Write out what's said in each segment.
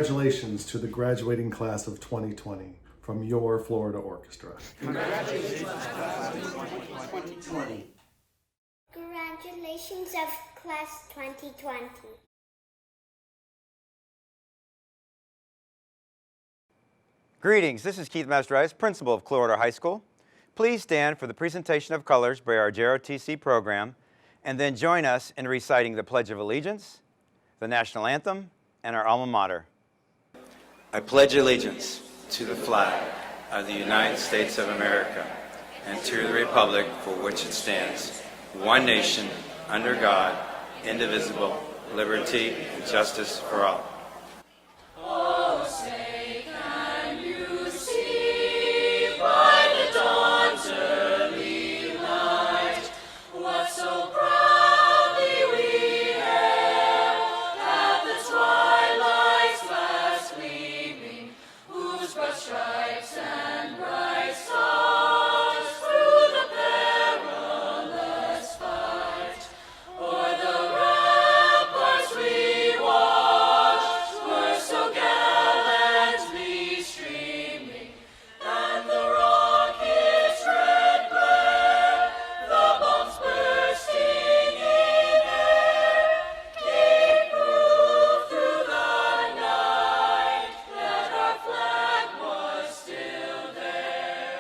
Congratulations to the graduating class of 2020 from your Florida Orchestra. Congratulations, class of 2020. Congratulations of class 2020. Greetings, this is Keith Mastorides, Principal of Clearwater High School. Please stand for the presentation of colors by our JROTC program, and then join us in reciting the Pledge of Allegiance, the National Anthem, and our alma mater. I pledge allegiance to the flag of the United States of America and to the republic for which it stands, one nation, under God, indivisible, liberty and justice for all. Oh, say, can you see by the dawn's early light what so proudly we hailed at the twilight's last gleaming, whose broad stripes and bright stars through the perilous fight o'er the ramparts we watched were so gallantly streaming, and the rocket's red glare, the bombs bursting in air, gave proof through the night that our flag was still there.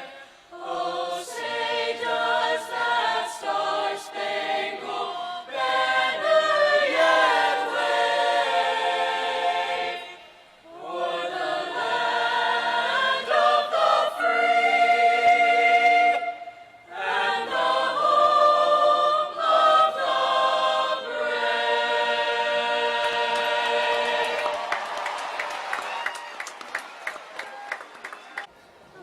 Oh, say, does that star-spangled banner yet wave o'er the land of the free and the hope of the brave?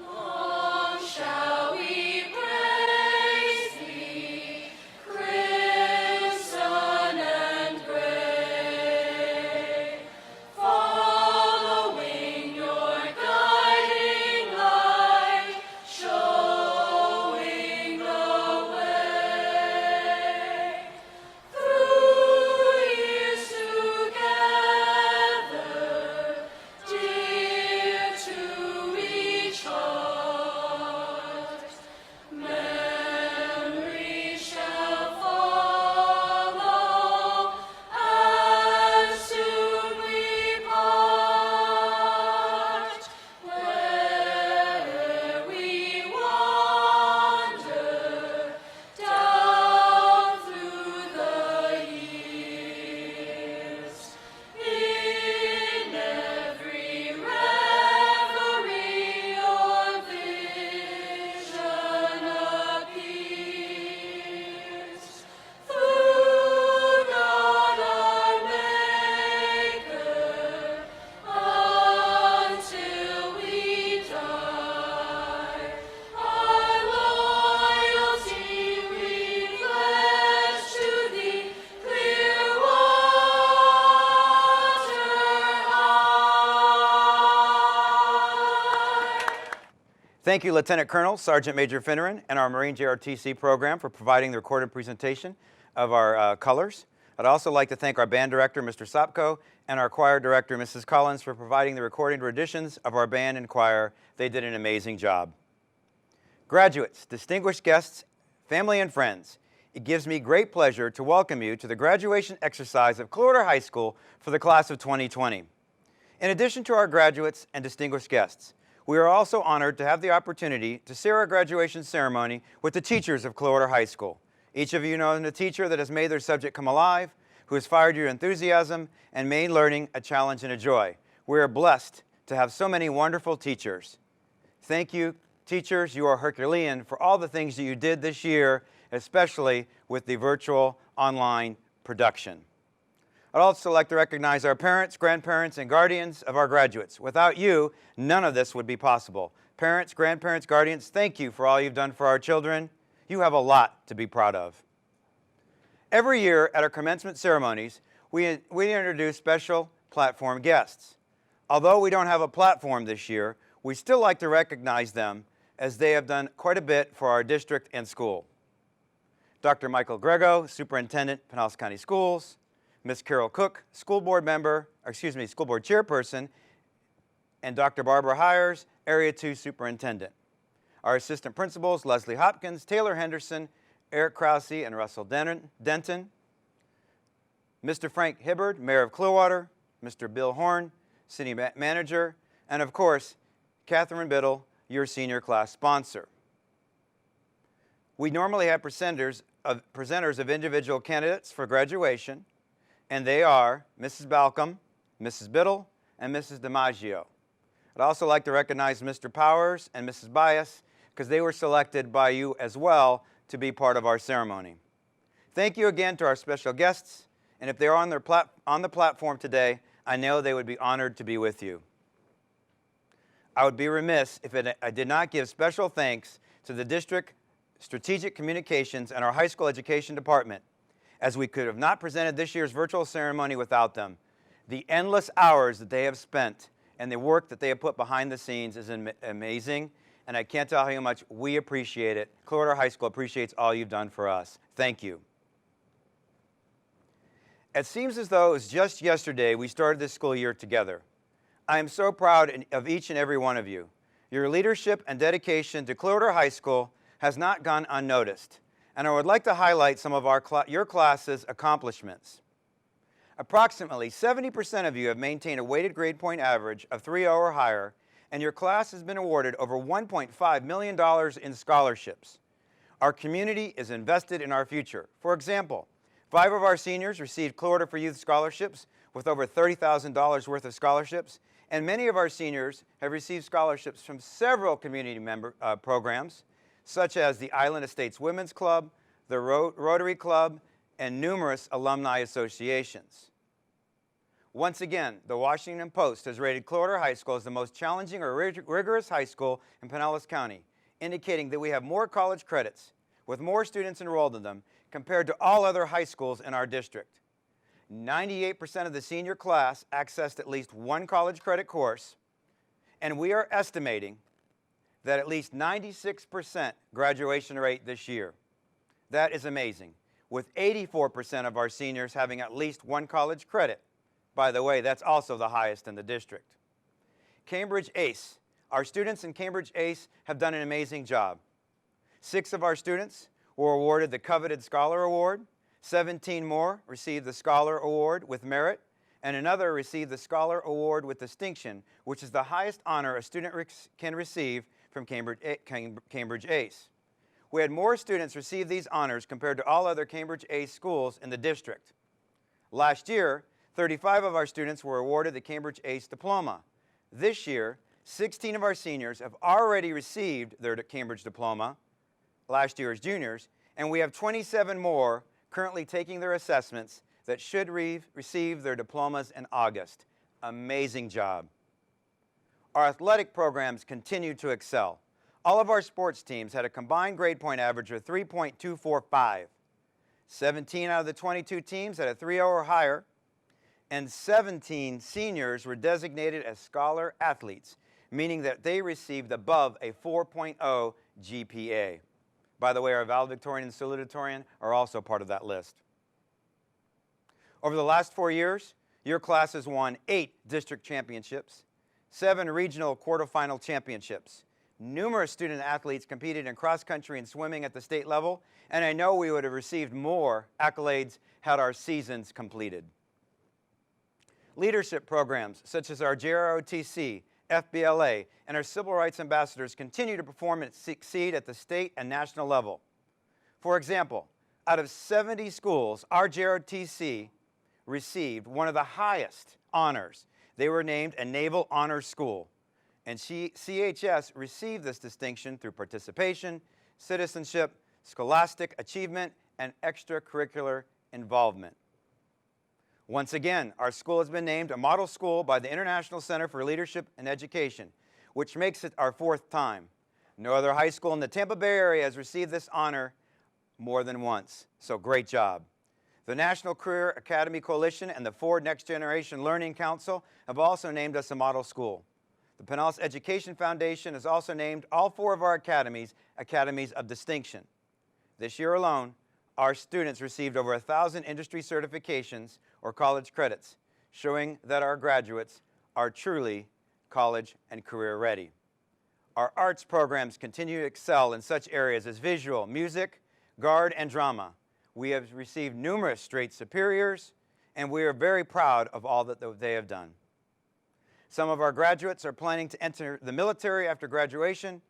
Long shall we praise thee, crimson and gray, following your guiding light, showing the way. Through years together, dear to each heart, memory shall follow as soon we part, where we wander down through the years. In every reverie your vision appears. Through God our Maker, until we die, our loyalty we pledge to thee, Clearwater High. Thank you, Lieutenant Colonel, Sergeant Major Finneran, and our Marine JRTC program for providing the recorded presentation of our colors. I'd also like to thank our band director, Mr. Sopko, and our choir director, Mrs. Collins, for providing the recorded renditions of our band and choir. They did an amazing job. Graduates, distinguished guests, family and friends, it gives me great pleasure to welcome you to the graduation exercise of Clearwater High School for the class of 2020. In addition to our graduates and distinguished guests, we are also honored to have the opportunity to share our graduation ceremony with the teachers of Clearwater High School. Each of you knows a teacher that has made their subject come alive, who has fired your enthusiasm and made learning a challenge and a joy. We are blessed to have so many wonderful teachers. Thank you, teachers. You are Herculean for all the things that you did this year, especially with the virtual online production. I'd also like to recognize our parents, grandparents, and guardians of our graduates. Without you, none of this would be possible. Parents, grandparents, guardians, thank you for all you've done for our children. You have a lot to be proud of. Every year at our commencement ceremonies, we introduce special platform guests. Although we don't have a platform this year, we still like to recognize them as they have done quite a bit for our district and school. Dr. Michael Grego, Superintendent, Pinellas County Schools, Ms. Carol Cook, school board chairperson, and Dr. Barbara Hires, Area 2 Superintendent. Our assistant principals, Leslie Hopkins, Taylor Henderson, Eric Krause, and Russell Denton. Mr. Frank Hibbard, Mayor of Clearwater, Mr. Bill Horn, City Manager, and of course, Catherine Biddle, your senior class sponsor. We normally have presenters of individual candidates for graduation, and they are Mrs. Balcom, Mrs. Biddle, and Mrs. DiMaggio. I'd also like to recognize Mr. Powers and Mrs. Bias because they were selected by you as well to be part of our ceremony. Thank you again to our special guests, and if they're on the platform today, I know they would be honored to be with you. I would be remiss if I did not give special thanks to the District Strategic Communications and our High School Education Department, as we could have not presented this year's virtual ceremony without them. The endless hours that they have spent and the work that they have put behind the scenes is amazing, and I can't tell you how much we appreciate it. Clearwater High School appreciates all you've done for us. Thank you. It seems as though it was just yesterday we started this school year together. I am so proud of each and every one of you. Your leadership and dedication to Clearwater High School has not gone unnoticed, and I would like to highlight some of your class's accomplishments. Approximately 70% of you have maintained a weighted grade point average of 3.0 or higher, and your class has been awarded over $1.5 million in scholarships. Our community is invested in our future. For example, 5 of our seniors received Clearwater for Youth scholarships with over $30,000 worth of scholarships, and many of our seniors have received scholarships from several community programs, such as the Island Estates Women's Club, the Rotary Club, and numerous alumni associations. Once again, the Washington Post has rated Clearwater High School as the most challenging or rigorous high school in Pinellas County, indicating that we have more college credits, with more students enrolled in them, compared to all other high schools in our district. 98% of the senior class accessed at least one college credit course, and we are estimating that at least 96% graduation rate this year. That is amazing, with 84% of our seniors having at least one college credit. By the way, that's also the highest in the district. Cambridge ACE. Our students in Cambridge ACE have done an amazing job. 6 of our students were awarded the coveted Scholar Award, 17 more received the Scholar Award with Merit, and another received the Scholar Award with Distinction, which is the highest honor a student can receive from Cambridge ACE. We had more students receive these honors compared to all other Cambridge ACE schools in the district. Last year, 35 of our students were awarded the Cambridge ACE Diploma. This year, 16 of our seniors have already received their Cambridge Diploma, last year as juniors, and we have 27 more currently taking their assessments that should receive their diplomas in August. Amazing job. Our athletic programs continue to excel. All of our sports teams had a combined grade point average of 3.245. 17 out of the 22 teams had a 3.0 or higher, and 17 seniors were designated as scholar athletes, meaning that they received above a 4.0 GPA. By the way, our valedictorian and salutatorian are also part of that list. Over the last 4 years, your class has won 8 district championships, 7 regional quarterfinal championships. Numerous student athletes competed in cross country and swimming at the state level, and I know we would have received more accolades had our seasons completed. Leadership programs such as our JROTC, FBLA, and our civil rights ambassadors continue to perform and succeed at the state and national level. For example, out of 70 schools, our JROTC received one of the highest honors. They were named a Naval Honor School, and CHS received this distinction through participation, citizenship, scholastic achievement, and extracurricular involvement. Once again, our school has been named a model school by the International Center for Leadership and Education, which makes it our 4th time. No other high school in the Tampa Bay area has received this honor more than once, so great job. The National Career Academy Coalition and the Ford Next Generation Learning Council have also named us a model school. The Pinellas Education Foundation has also named all 4 of our academies Academies of Distinction. This year alone, our students received over 1,000 industry certifications or college credits, showing that our graduates are truly college, and career ready. Our arts programs continue to excel in such areas as visual, music, guard, and drama. We have received numerous straight superiors, and we are very proud of all that they have done. Some of our graduates are planning to enter the military after graduation.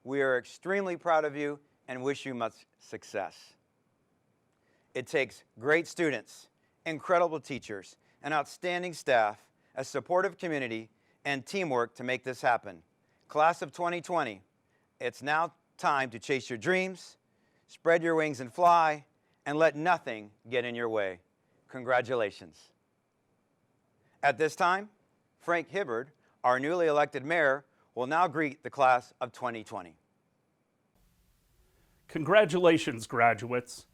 We are extremely proud of you and wish you much success. It takes great students, incredible teachers, an outstanding staff, a supportive community, and teamwork to make this happen. Class of 2020, it's now time to chase your dreams, spread your wings and fly, and let nothing get in your way. Congratulations. At this time, Frank Hibbard, our newly elected mayor, will now greet the class of 2020. Congratulations, graduates.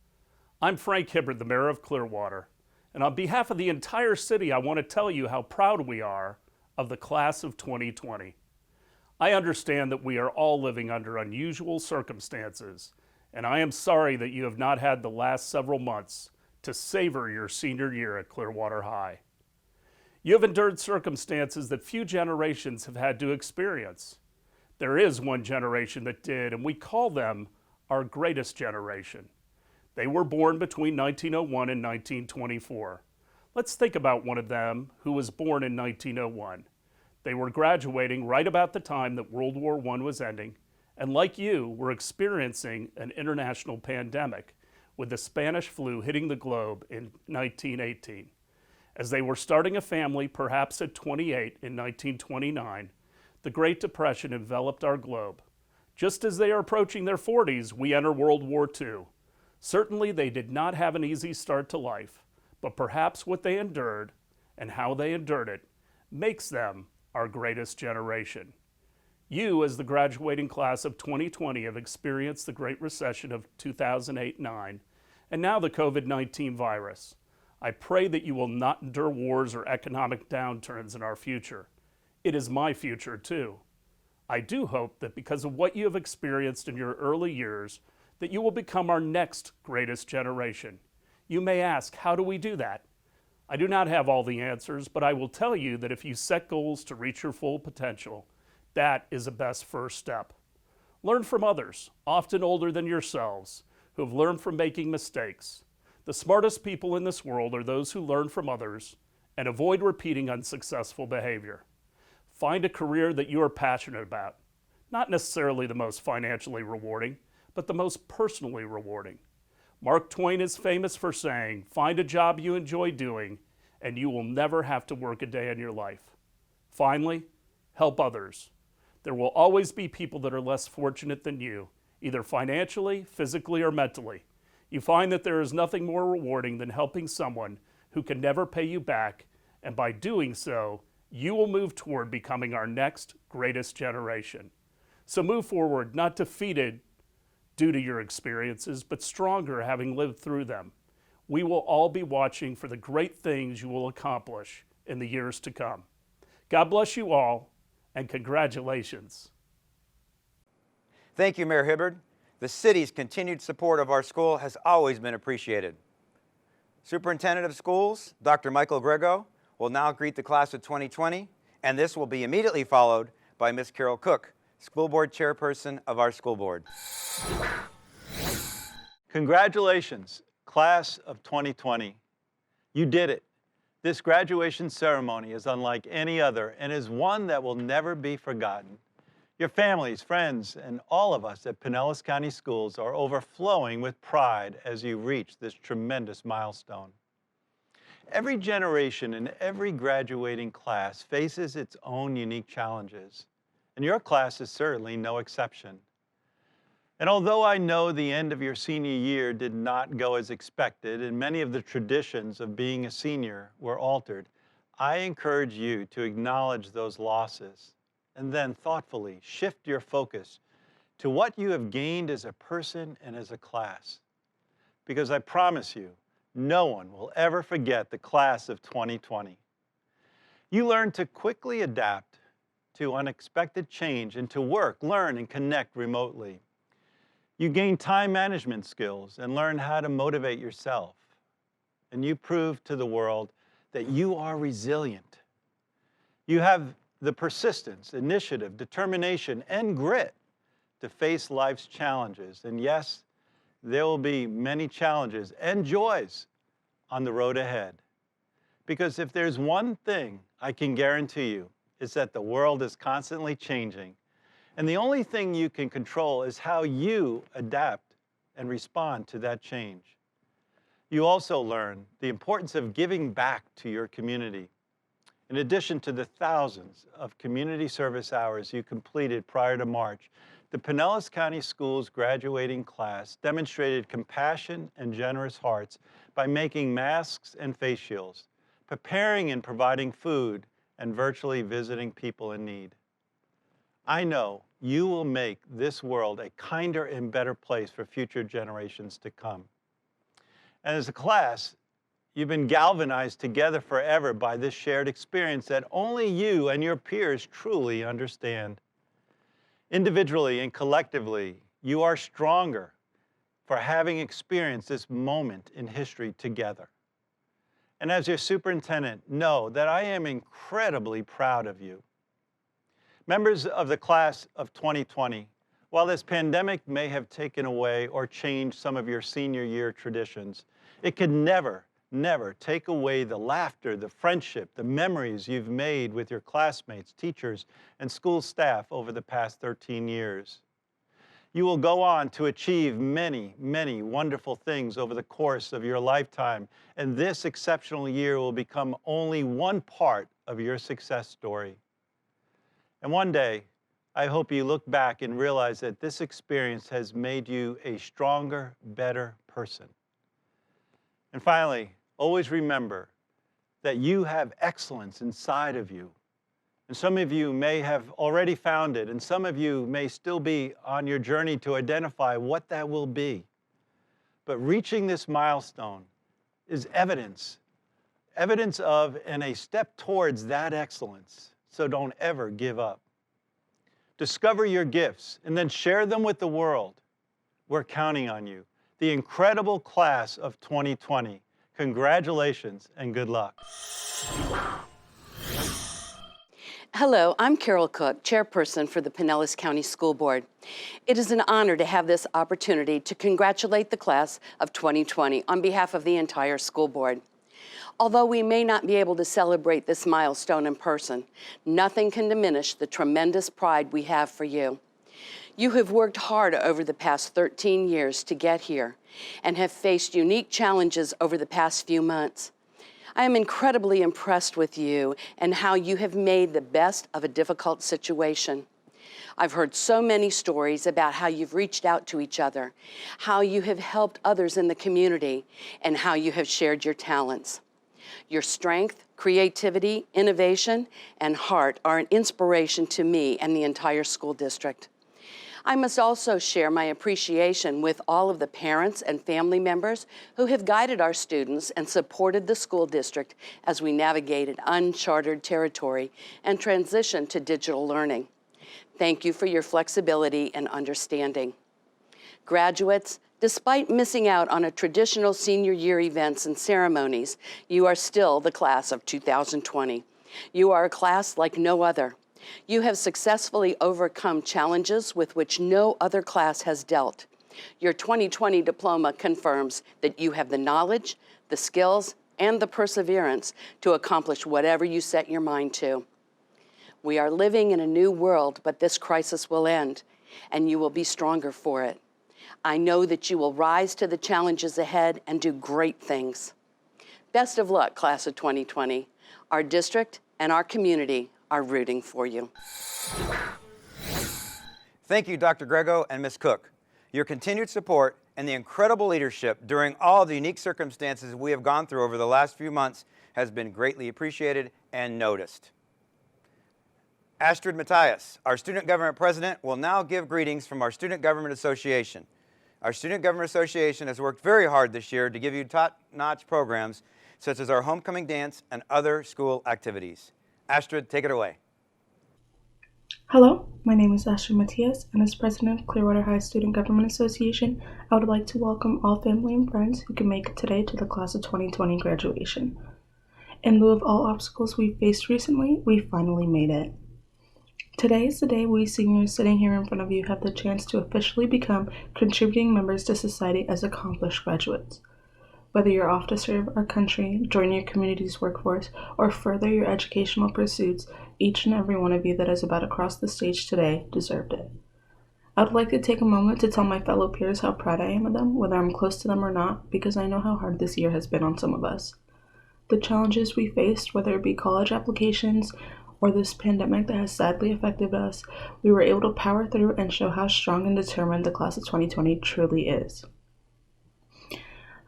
I'm Frank Hibbard, the mayor of Clearwater, and on behalf of the entire city, I want to tell you how proud we are of the class of 2020. I understand that we are all living under unusual circumstances, and I am sorry that you have not had the last several months to savor your senior year at Clearwater High. You have endured circumstances that few generations have had to experience. There is one generation that did, and we call them our greatest generation. They were born between 1901 and 1924. Let's think about one of them who was born in 1901. They were graduating right about the time that World War I was ending, and like you, were experiencing an international pandemic with the Spanish flu hitting the globe in 1918. As they were starting a family, perhaps at 28 in 1929, the Great Depression enveloped our globe. Just as they are approaching their 40s, we enter World War II. Certainly they did not have an easy start to life, but perhaps what they endured and how they endured it makes them our greatest generation. You, as the graduating class of 2020, have experienced the Great Recession of 2008-9, and now the COVID-19 virus. I pray that you will not endure wars or economic downturns in our future. It is my future too. I do hope that because of what you have experienced in your early years, that you will become our next greatest generation. You may ask, how do we do that? I do not have all the answers, but I will tell you that if you set goals to reach your full potential, that is the best first step. Learn from others, often older than yourselves, who have learned from making mistakes. The smartest people in this world are those who learn from others and avoid repeating unsuccessful behavior. Find a career that you are passionate about, not necessarily the most financially rewarding, but the most personally rewarding. Mark Twain is famous for saying, "Find a job you enjoy doing, and you will never have to work a day in your life." Finally, help others. There will always be people that are less fortunate than you, either financially, physically, or mentally. You find that there is nothing more rewarding than helping someone who can never pay you back, and by doing so, you will move toward becoming our next greatest generation. So move forward, not defeated due to your experiences, but stronger having lived through them. We will all be watching for the great things you will accomplish in the years to come. God bless you all, and congratulations. Thank you, Mayor Hibbard. The city's continued support of our school has always been appreciated. Superintendent of Schools, Dr. Michael Grego, will now greet the class of 2020, and this will be immediately followed by Ms. Carol Cook, School Board Chairperson of our school board. Congratulations, class of 2020. You did it. This graduation ceremony is unlike any other and is one that will never be forgotten. Your families, friends, and all of us at Pinellas County Schools are overflowing with pride as you reach this tremendous milestone. Every generation and every graduating class faces its own unique challenges, and your class is certainly no exception. And although I know the end of your senior year did not go as expected and many of the traditions of being a senior were altered, I encourage you to acknowledge those losses and then thoughtfully shift your focus to what you have gained as a person and as a class. Because I promise you, no one will ever forget the class of 2020. You learned to quickly adapt to unexpected change and to work, learn, and connect remotely. You gained time management skills and learned how to motivate yourself. And you proved to the world that you are resilient. You have the persistence, initiative, determination, and grit to face life's challenges. And yes, there will be many challenges and joys on the road ahead. Because if there's one thing I can guarantee you, it's that the world is constantly changing. And the only thing you can control is how you adapt and respond to that change. You also learn the importance of giving back to your community. In addition to the thousands of community service hours you completed prior to March, the Pinellas County Schools graduating class demonstrated compassion and generous hearts by making masks and face shields, preparing and providing food, and virtually visiting people in need. I know you will make this world a kinder and better place for future generations to come. And as a class, you've been galvanized together forever by this shared experience that only you and your peers truly understand. Individually and collectively, you are stronger for having experienced this moment in history together. And as your superintendent, know that I am incredibly proud of you. Members of the class of 2020, while this pandemic may have taken away or changed some of your senior year traditions, it could never take away the laughter, the friendship, the memories you've made with your classmates, teachers, and school staff over the past 13 years. You will go on to achieve many, many wonderful things over the course of your lifetime, and this exceptional year will become only one part of your success story. And one day, I hope you look back and realize that this experience has made you a stronger, better person. And finally, always remember that you have excellence inside of you. And some of you may have already found it, and some of you may still be on your journey to identify what that will be. But reaching this milestone is evidence of and a step towards that excellence. So don't ever give up. Discover your gifts and then share them with the world. We're counting on you. The incredible class of 2020. Congratulations and good luck. Hello, I'm Carol Cook, chairperson for the Pinellas County School Board. It is an honor to have this opportunity to congratulate the class of 2020 on behalf of the entire school board. Although we may not be able to celebrate this milestone in person, nothing can diminish the tremendous pride we have for you. You have worked hard over the past 13 years to get here and have faced unique challenges over the past few months. I am incredibly impressed with you and how you have made the best of a difficult situation. I've heard so many stories about how you've reached out to each other, how you have helped others in the community, and how you have shared your talents. Your strength, creativity, innovation, and heart are an inspiration to me and the entire school district. I must also share my appreciation with all of the parents and family members who have guided our students and supported the school district as we navigated uncharted territory and transitioned to digital learning. Thank you for your flexibility and understanding. Graduates, despite missing out on a traditional senior year events and ceremonies, you are still the class of 2020. You are a class like no other. You have successfully overcome challenges with which no other class has dealt. Your 2020 diploma confirms that you have the knowledge, the skills, and the perseverance to accomplish whatever you set your mind to. We are living in a new world, but this crisis will end, and you will be stronger for it. I know that you will rise to the challenges ahead and do great things. Best of luck, class of 2020. Our district and our community are rooting for you. Thank you, Dr. Grego and Ms. Cook. Your continued support and the incredible leadership during all the unique circumstances we have gone through over the last few months has been greatly appreciated and noticed. Astrid Matthias, our Student Government President, will now give greetings from our Student Government Association. Our Student Government Association has worked very hard this year to give you top-notch programs such as our homecoming dance and other school activities. Astrid, take it away. Hello, my name is Astrid Matthias, and as president of Clearwater High Student Government Association, I would like to welcome all family and friends who can make it today to the class of 2020 graduation. In lieu of all obstacles we've faced recently, we finally made it. Today is the day we seniors sitting here in front of you have the chance to officially become contributing members to society as accomplished graduates. Whether you're off to serve our country, join your community's workforce, or further your educational pursuits, each and every one of you that is about to cross the stage today deserved it. I would like to take a moment to tell my fellow peers how proud I am of them, whether I'm close to them or not, because I know how hard this year has been on some of us. The challenges we faced, whether it be college applications or this pandemic that has sadly affected us, we were able to power through and show how strong and determined the class of 2020 truly is.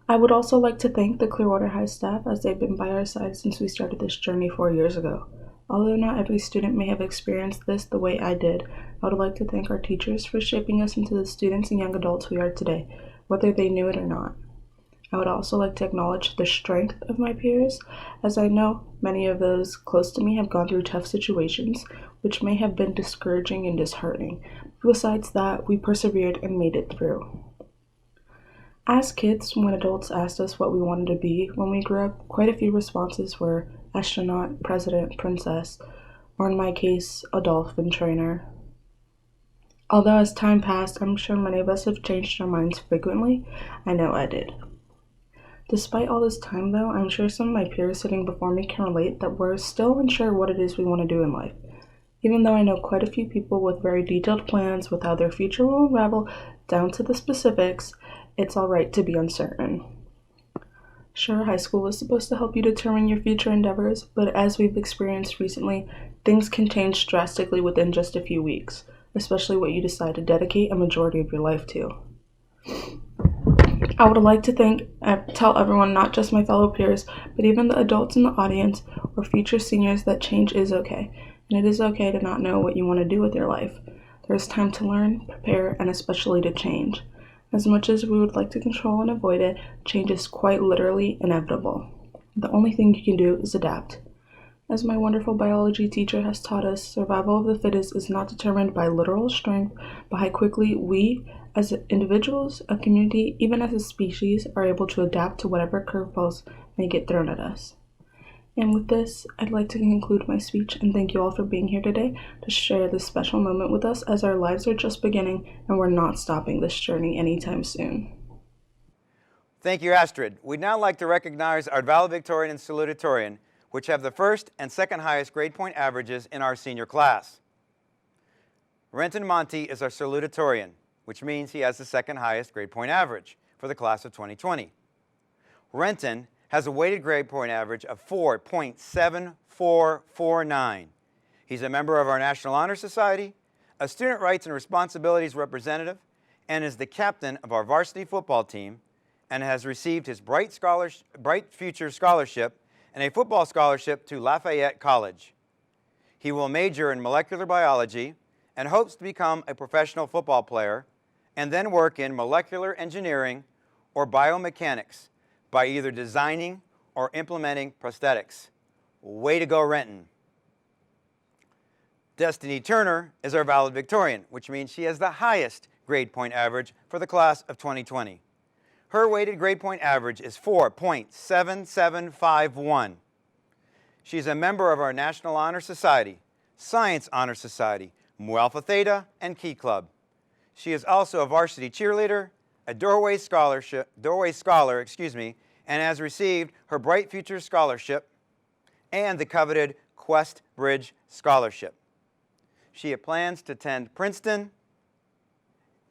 I would also like to thank the Clearwater High staff, as they've been by our side since we started this journey 4 years ago. Although not every student may have experienced this the way I did, I would like to thank our teachers for shaping us into the students and young adults we are today, whether they knew it or not. I would also like to acknowledge the strength of my peers, as I know many of those close to me have gone through tough situations, which may have been discouraging and disheartening. Besides that, we persevered and made it through. As kids, when adults asked us what we wanted to be when we grew up, quite a few responses were astronaut, president, princess, or in my case, a dolphin trainer. Although as time passed, I'm sure many of us have changed our minds frequently. I know I did. Despite all this time though, I'm sure some of my peers sitting before me can relate that we're still unsure what it is we want to do in life. Even though I know quite a few people with very detailed plans with how their future will unravel down to the specifics, it's alright to be uncertain. Sure, high school was supposed to help you determine your future endeavors, but as we've experienced recently, things can change drastically within just a few weeks, especially what you decide to dedicate a majority of your life to. I would like to tell everyone, not just my fellow peers, but even the adults in the audience or future seniors, that change is okay, and it is okay to not know what you want to do with your life. There is time to learn, prepare, and especially to change. As much as we would like to control and avoid it, change is quite literally inevitable. The only thing you can do is adapt. As my wonderful biology teacher has taught us, survival of the fittest is not determined by literal strength, but how quickly we, as individuals, a community, even as a species, are able to adapt to whatever curveballs may get thrown at us. And with this, I'd like to conclude my speech and thank you all for being here today to share this special moment with us, as our lives are just beginning and we're not stopping this journey anytime soon. Thank you, Astrid. We'd now like to recognize our valedictorian and salutatorian, which have the first and second highest grade point averages in our senior class. Renton Monty is our salutatorian, which means he has the second highest grade point average for the class of 2020. Renton has a weighted grade point average of 4.7449. He's a member of our National Honor Society, a Student Rights and Responsibilities representative, and is the captain of our varsity football team, and has received his Bright Future Scholarship and a football scholarship to Lafayette College. He will major in molecular biology and hopes to become a professional football player and then work in molecular engineering or biomechanics by either designing or implementing prosthetics. Way to go, Renton. Destiny Turner is our valedictorian, which means she has the highest grade point average for the class of 2020. Her weighted grade point average is 4.7751. She's a member of our National Honor Society, Science Honor Society, Mu Alpha Theta, and Key Club. She is also a varsity cheerleader, a doorway scholar, and has received her Bright Future Scholarship and the coveted Quest Bridge Scholarship. She plans to attend Princeton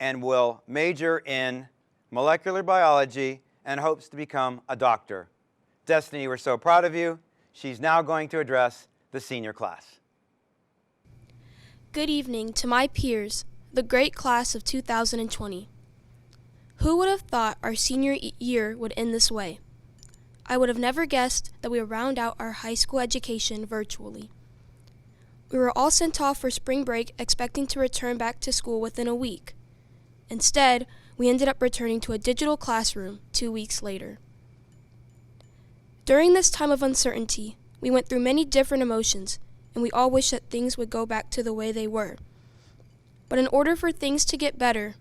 and will major in molecular biology and hopes to become a doctor. Destiny, we're so proud of you. She's now going to address the senior class. Good evening to my peers, the great class of 2020. Who would have thought our senior year would end this way? I would have never guessed that we would round out our high school education virtually. We were all sent off for spring break expecting to return back to school within a week. Instead, we ended up returning to a digital classroom 2 weeks later. During this time of uncertainty, we went through many different emotions, and we all wished that things would go back to the way they were. But in order for things to get better,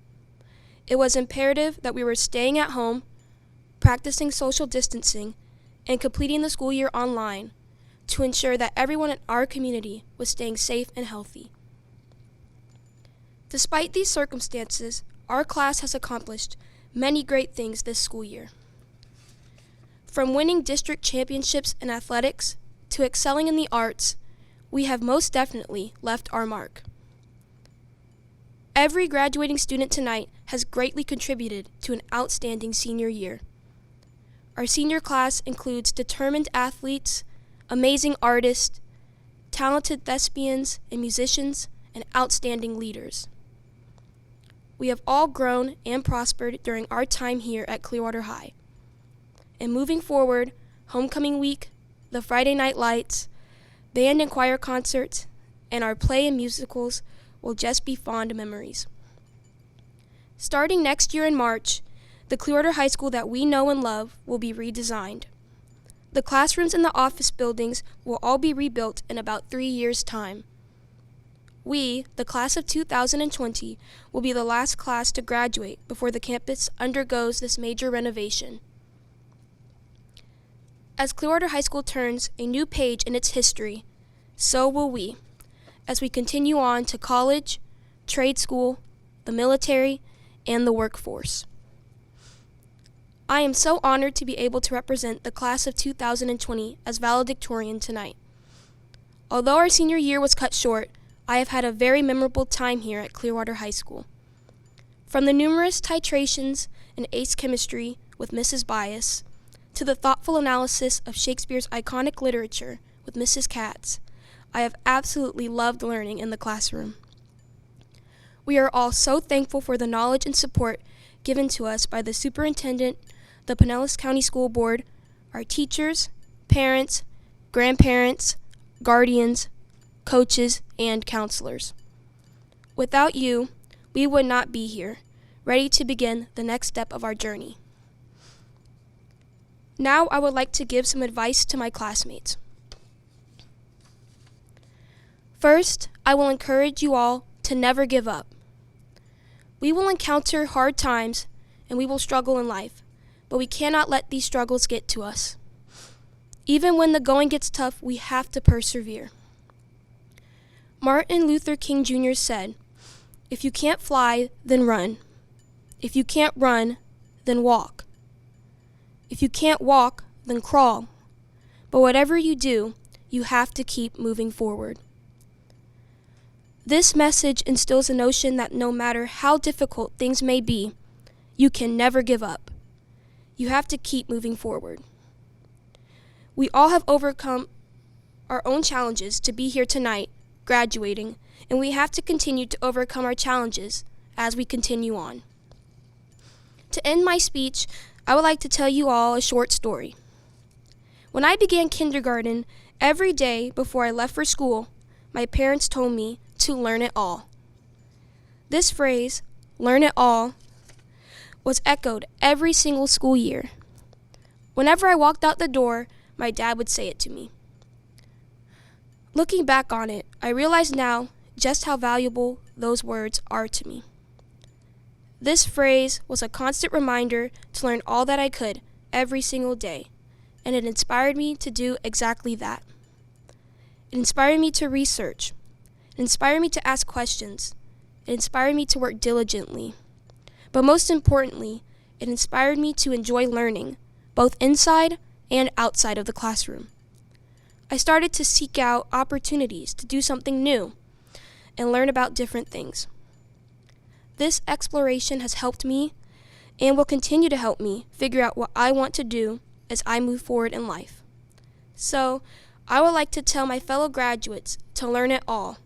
it was imperative that we were staying at home, practicing social distancing, and completing the school year online to ensure that everyone in our community was staying safe and healthy. Despite these circumstances, our class has accomplished many great things this school year. From winning district championships in athletics to excelling in the arts, we have most definitely left our mark. Every graduating student tonight has greatly contributed to an outstanding senior year. Our senior class includes determined athletes, amazing artists, talented thespians and musicians, and outstanding leaders. We have all grown and prospered during our time here at Clearwater High. And moving forward, homecoming week, the Friday night lights, band and choir concerts, and our play and musicals will just be fond memories. Starting next year in March, the Clearwater High School that we know and love will be redesigned. The classrooms and the office buildings will all be rebuilt in about 3 years' time. We, the class of 2020, will be the last class to graduate before the campus undergoes this major renovation. As Clearwater High School turns a new page in its history, so will we, as we continue on to college, trade school, the military, and the workforce. I am so honored to be able to represent the class of 2020 as valedictorian tonight. Although our senior year was cut short, I have had a very memorable time here at Clearwater High School. From the numerous titrations in ACE chemistry with Mrs. Bias, to the thoughtful analysis of Shakespeare's iconic literature with Mrs. Katz, I have absolutely loved learning in the classroom. We are all so thankful for the knowledge and support given to us by the Superintendent, the Pinellas County School Board, our teachers, parents, grandparents, guardians, coaches, and counselors. Without you, we would not be here, ready to begin the next step of our journey. Now I would like to give some advice to my classmates. First, I will encourage you all to never give up. We will encounter hard times and we will struggle in life, but we cannot let these struggles get to us. Even when the going gets tough, we have to persevere. Martin Luther King Jr. said, "If you can't fly, then run. If you can't run, then walk. If you can't walk, then crawl. But whatever you do, you have to keep moving forward." This message instills a notion that no matter how difficult things may be, you can never give up. You have to keep moving forward. We all have overcome our own challenges to be here tonight, graduating, and we have to continue to overcome our challenges as we continue on. To end my speech, I would like to tell you all a short story. When I began kindergarten, every day before I left for school, my parents told me to learn it all. This phrase, learn it all, was echoed every single school year. Whenever I walked out the door, my dad would say it to me. Looking back on it, I realize now just how valuable those words are to me. This phrase was a constant reminder to learn all that I could every single day, and it inspired me to do exactly that. It inspired me to research. It inspired me to ask questions. It inspired me to work diligently. But most importantly, it inspired me to enjoy learning, both inside and outside of the classroom. I started to seek out opportunities to do something new and learn about different things. This exploration has helped me and will continue to help me figure out what I want to do as I move forward in life. So, I would like to tell my fellow graduates to learn it all.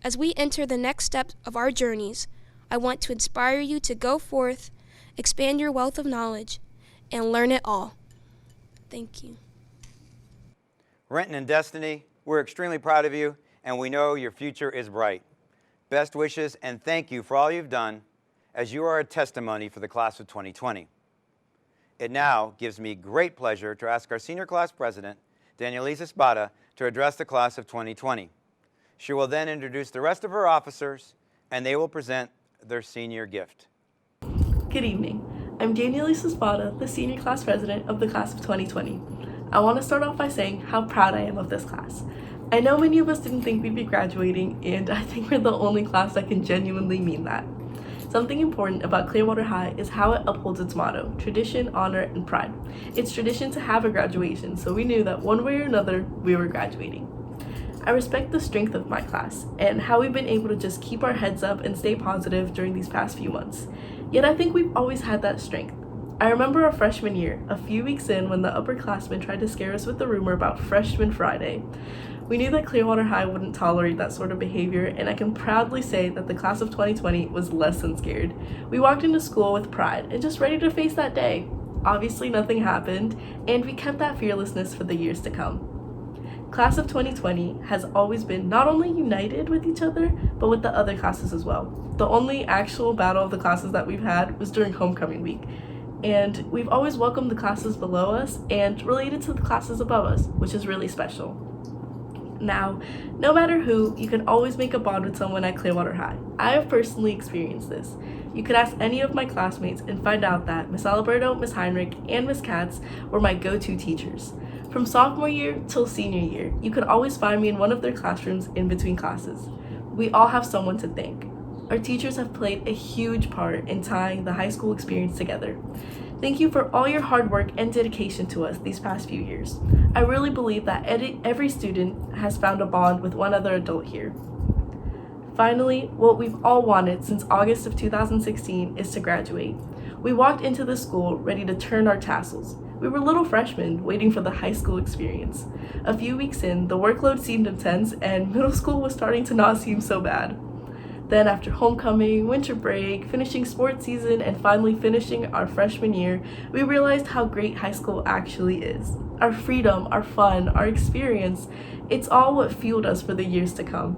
As we enter the next step of our journeys, I want to inspire you to go forth, expand your wealth of knowledge, and learn it all. Thank you. Renton and Destiny, we're extremely proud of you, and we know your future is bright. Best wishes and thank you for all you've done, as you are a testimony for the class of 2020. It now gives me great pleasure to ask our senior class president, Danielisa Spada, to address the class of 2020. She will then introduce the rest of her officers, and they will present their senior gift. Good evening. I'm Danielisa Spada, the senior class president of the class of 2020. I want to start off by saying how proud I am of this class. I know many of us didn't think we'd be graduating, and I think we're the only class that can genuinely mean that. Something important about Clearwater High is how it upholds its motto, tradition, honor, and pride. It's tradition to have a graduation, so we knew that one way or another, we were graduating. I respect the strength of my class, and how we've been able to just keep our heads up and stay positive during these past few months. Yet I think we've always had that strength. I remember our freshman year, a few weeks in, when the upperclassmen tried to scare us with the rumor about Freshman Friday. We knew that Clearwater High wouldn't tolerate that sort of behavior, and I can proudly say that the class of 2020 was less than scared. We walked into school with pride and just ready to face that day. Obviously nothing happened, and we kept that fearlessness for the years to come. Class of 2020 has always been not only united with each other, but with the other classes as well. The only actual battle of the classes that we've had was during homecoming week. And we've always welcomed the classes below us and related to the classes above us, which is really special. Now, no matter who, you can always make a bond with someone at Clearwater High. I have personally experienced this. You could ask any of my classmates and find out that Miss Alberto, Miss Heinrich, and Miss Katz were my go-to teachers. From sophomore year till senior year, you could always find me in one of their classrooms in between classes. We all have someone to thank. Our teachers have played a huge part in tying the high school experience together. Thank you for all your hard work and dedication to us these past few years. I really believe that every student has found a bond with one other adult here. Finally, what we've all wanted since August of 2016 is to graduate. We walked into the school ready to turn our tassels. We were little freshmen waiting for the high school experience. A few weeks in, the workload seemed intense and middle school was starting to not seem so bad. Then after homecoming, winter break, finishing sports season, and finally finishing our freshman year, we realized how great high school actually is. Our freedom, our fun, our experience, it's all what fueled us for the years to come.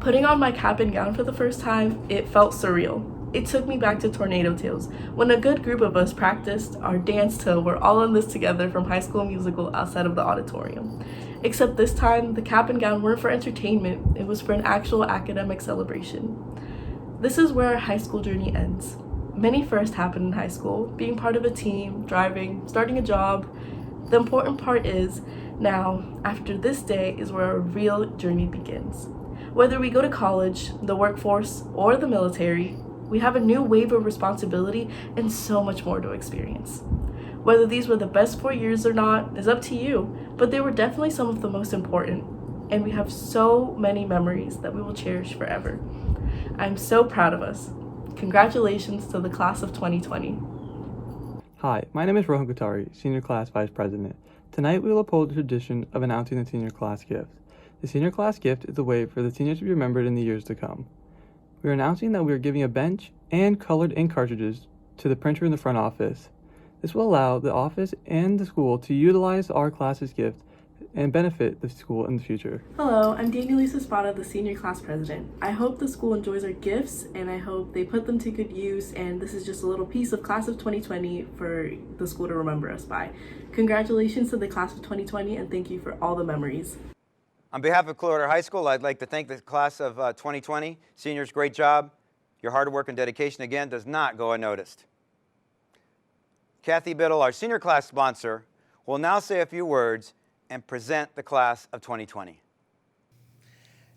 Putting on my cap and gown for the first time, it felt surreal. It took me back to Tornado Tales, when a good group of us practiced our dance till we're all in this together from High School Musical outside of the auditorium. Except this time, the cap and gown weren't for entertainment, it was for an actual academic celebration. This is where our high school journey ends. Many firsts happen in high school, being part of a team, driving, starting a job. The important part is, now, after this day is where our real journey begins. Whether we go to college, the workforce, or the military, we have a new wave of responsibility and so much more to experience. Whether these were the best 4 years or not is up to you, but they were definitely some of the most important, and we have so many memories that we will cherish forever. I'm so proud of us. Congratulations to the class of 2020. Hi, my name is Rohan Kutari, Senior Class Vice President. Tonight we will uphold the tradition of announcing the Senior Class Gift. The Senior Class Gift is a way for the seniors to be remembered in the years to come. We are announcing that we are giving a bench and colored ink cartridges to the printer in the front office. This will allow the office and the school to utilize our class's gift and benefit the school in the future. Hello, I'm Danielisa Spada, the Senior Class President. I hope the school enjoys our gifts, and I hope they put them to good use, and this is just a little piece of Class of 2020 for the school to remember us by. Congratulations to the Class of 2020, and thank you for all the memories. On behalf of Clearwater High School, I'd like to thank the class of 2020. Seniors, great job. Your hard work and dedication, again, does not go unnoticed. Kathy Biddle, our senior class sponsor, will now say a few words and present the class of 2020.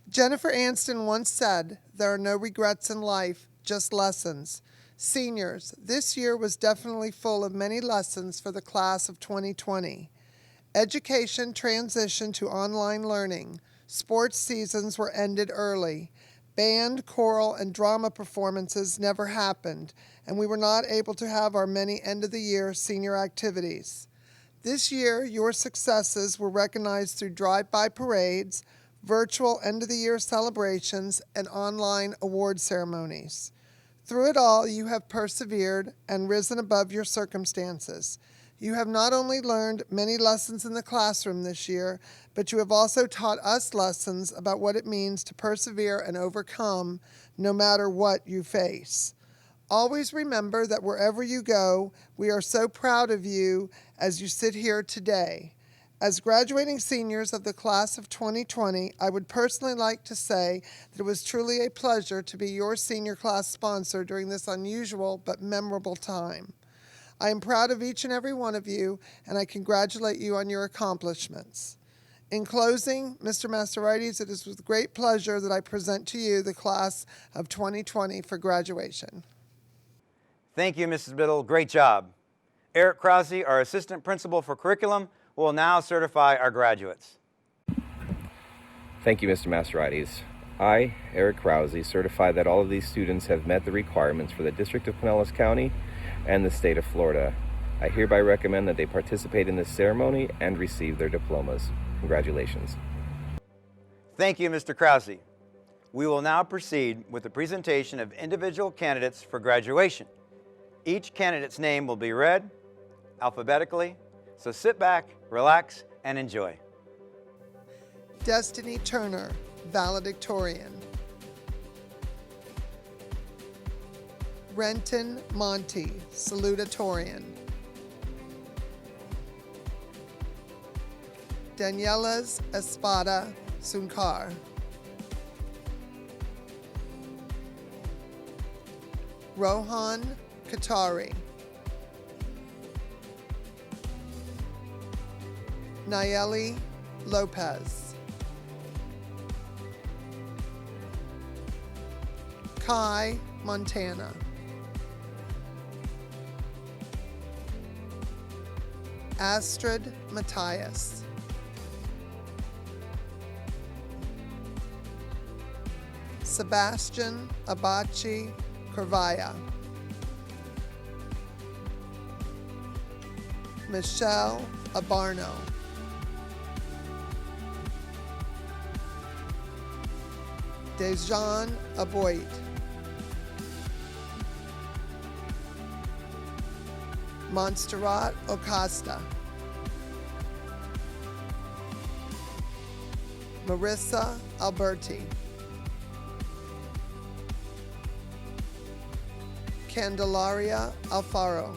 Jennifer Anston once said, "There are no regrets in life, just lessons." Seniors, this year was definitely full of many lessons for the class of 2020. Education transitioned to online learning. Sports seasons were ended early. Band, choral, and drama performances never happened, and we were not able to have our many end-of-the-year senior activities. This year, your successes were recognized through drive-by parades, virtual end-of-the-year celebrations, and online award ceremonies. Through it all, you have persevered and risen above your circumstances. You have not only learned many lessons in the classroom this year, but you have also taught us lessons about what it means to persevere and overcome no matter what you face. Always remember that wherever you go, we are so proud of you as you sit here today. As graduating seniors of the class of 2020, I would personally like to say that it was truly a pleasure to be your senior class sponsor during this unusual but memorable time. I am proud of each and every one of you, and I congratulate you on your accomplishments. In closing, Mr. Mastorides, it is with great pleasure that I present to you the class of 2020 for graduation. Thank you, Mrs. Biddle. Great job. Eric Krause, our Assistant Principal for Curriculum, will now certify our graduates. Thank you, Mr. Mastorides. I, Eric Krause, certify that all of these students have met the requirements for the District of Pinellas County and the state of Florida. I hereby recommend that they participate in this ceremony and receive their diplomas. Congratulations. Thank you, Mr. Krause. We will now proceed with the presentation of individual candidates for graduation. Each candidate's name will be read alphabetically, so sit back, relax, and enjoy. Destiny Turner, valedictorian. Renton Monty, salutatorian. Danielas Espada Sunkar. Rohan Katari. Nayeli Lopez. Kai Montana. Astrid Matthias. Sebastian Abachi Carvaya. Michelle Abarno. Dejan Aboit. Montserrat Ocasta. Marissa Alberti. Candelaria Alfaro.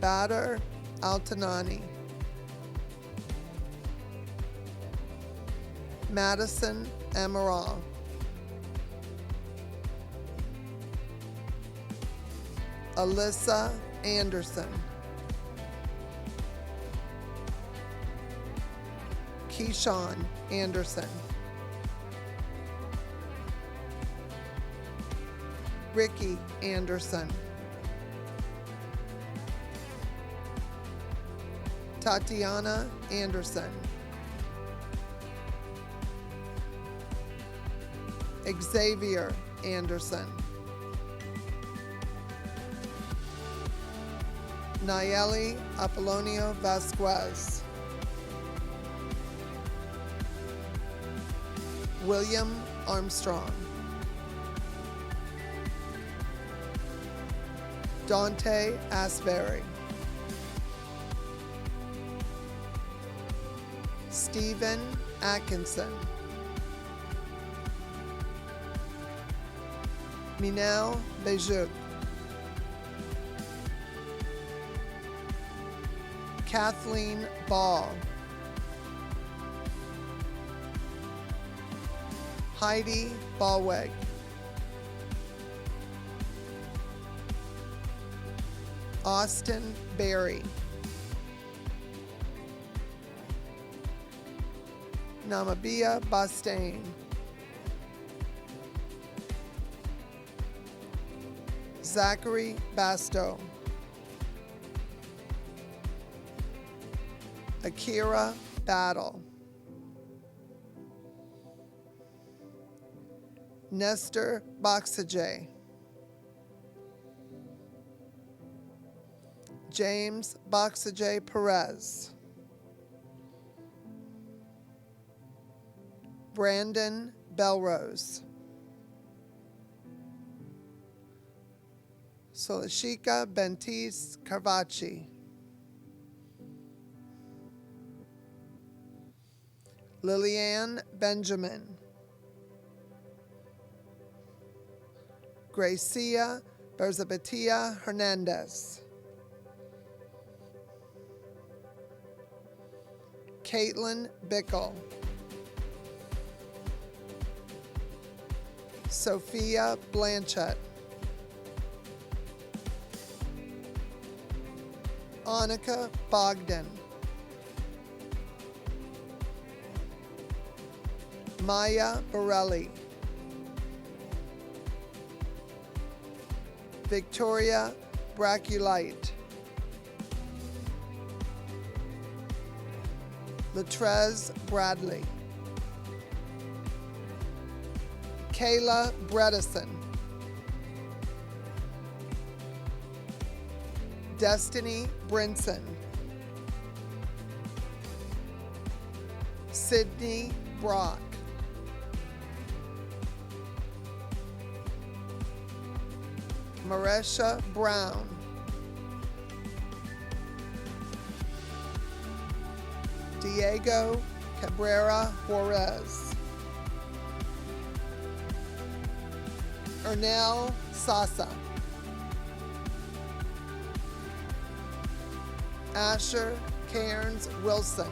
Badr Altanani. Madison Amaral. Alyssa Anderson. Keyshawn Anderson. Ricky Anderson. Tatiana Anderson. Xavier Anderson. Nayeli Apollonio Vasquez. William Armstrong. Dante Asbury. Stephen Atkinson. Minel Bejuk. Kathleen Ball. Heidi Ballweg. Austin Berry. Namabia Bastain. Zachary Basto. Akira Battle. Nestor Boxajay. James Boxajay Perez. Brandon Belrose. Solashika Bentis Carvacci. Liliane Benjamin. Gracia Berzabatia Hernandez. Caitlin Bickle. Sophia Blanchett. Monica Bogdan, Maya Borelli, Victoria Braculite, Latrez Bradley, Kayla Bredesen, Destiny Brinson, Sydney Brock, Maresha Brown, Diego Cabrera Juarez, Ernell Sasa, Asher Cairns Wilson,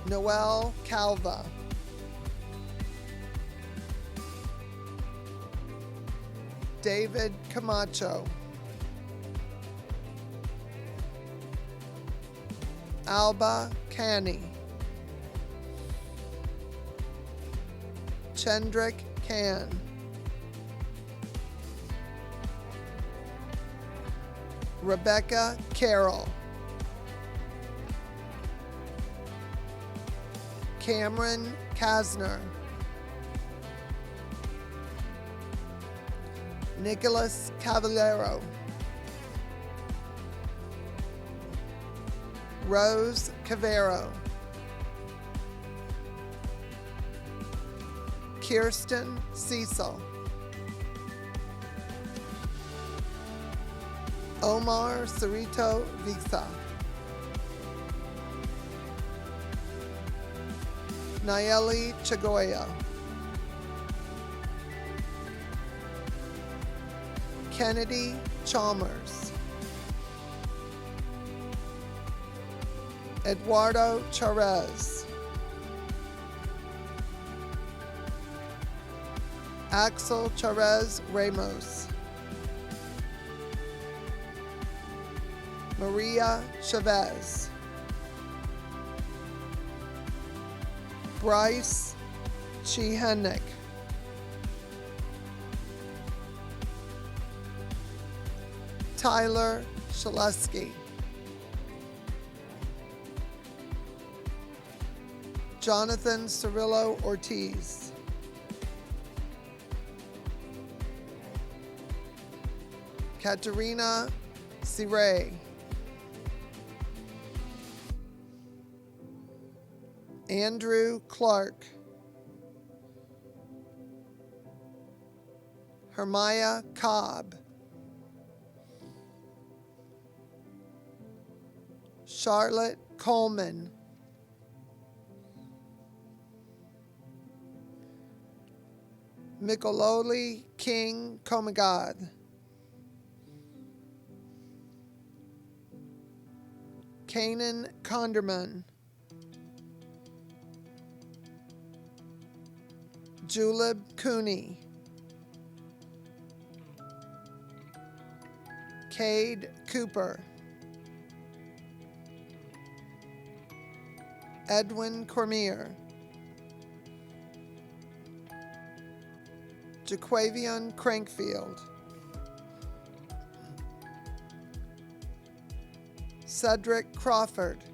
Noel Calva, David Camacho, Alba Canny, Chendrick Can, Rebecca Carroll, Cameron Kasner, Nicholas Cavallero, Rose Cavero, Kirsten Cecil, Omar Cerrito Visa, Nayeli Chagoya, Kennedy Chalmers, Eduardo Charez, Axel Charez Ramos, Maria Chavez, Bryce Chihenik, Tyler Shaleski, Jonathan Cirillo Ortiz, Katerina Siray, Andrew Clark, Hermia Cobb, Charlotte Coleman, Mikololi King Komagad, Kanan Conderman, Julib Cooney, Cade Cooper, Edwin Cormier, Jaquavion Crankfield, Cedric Crawford,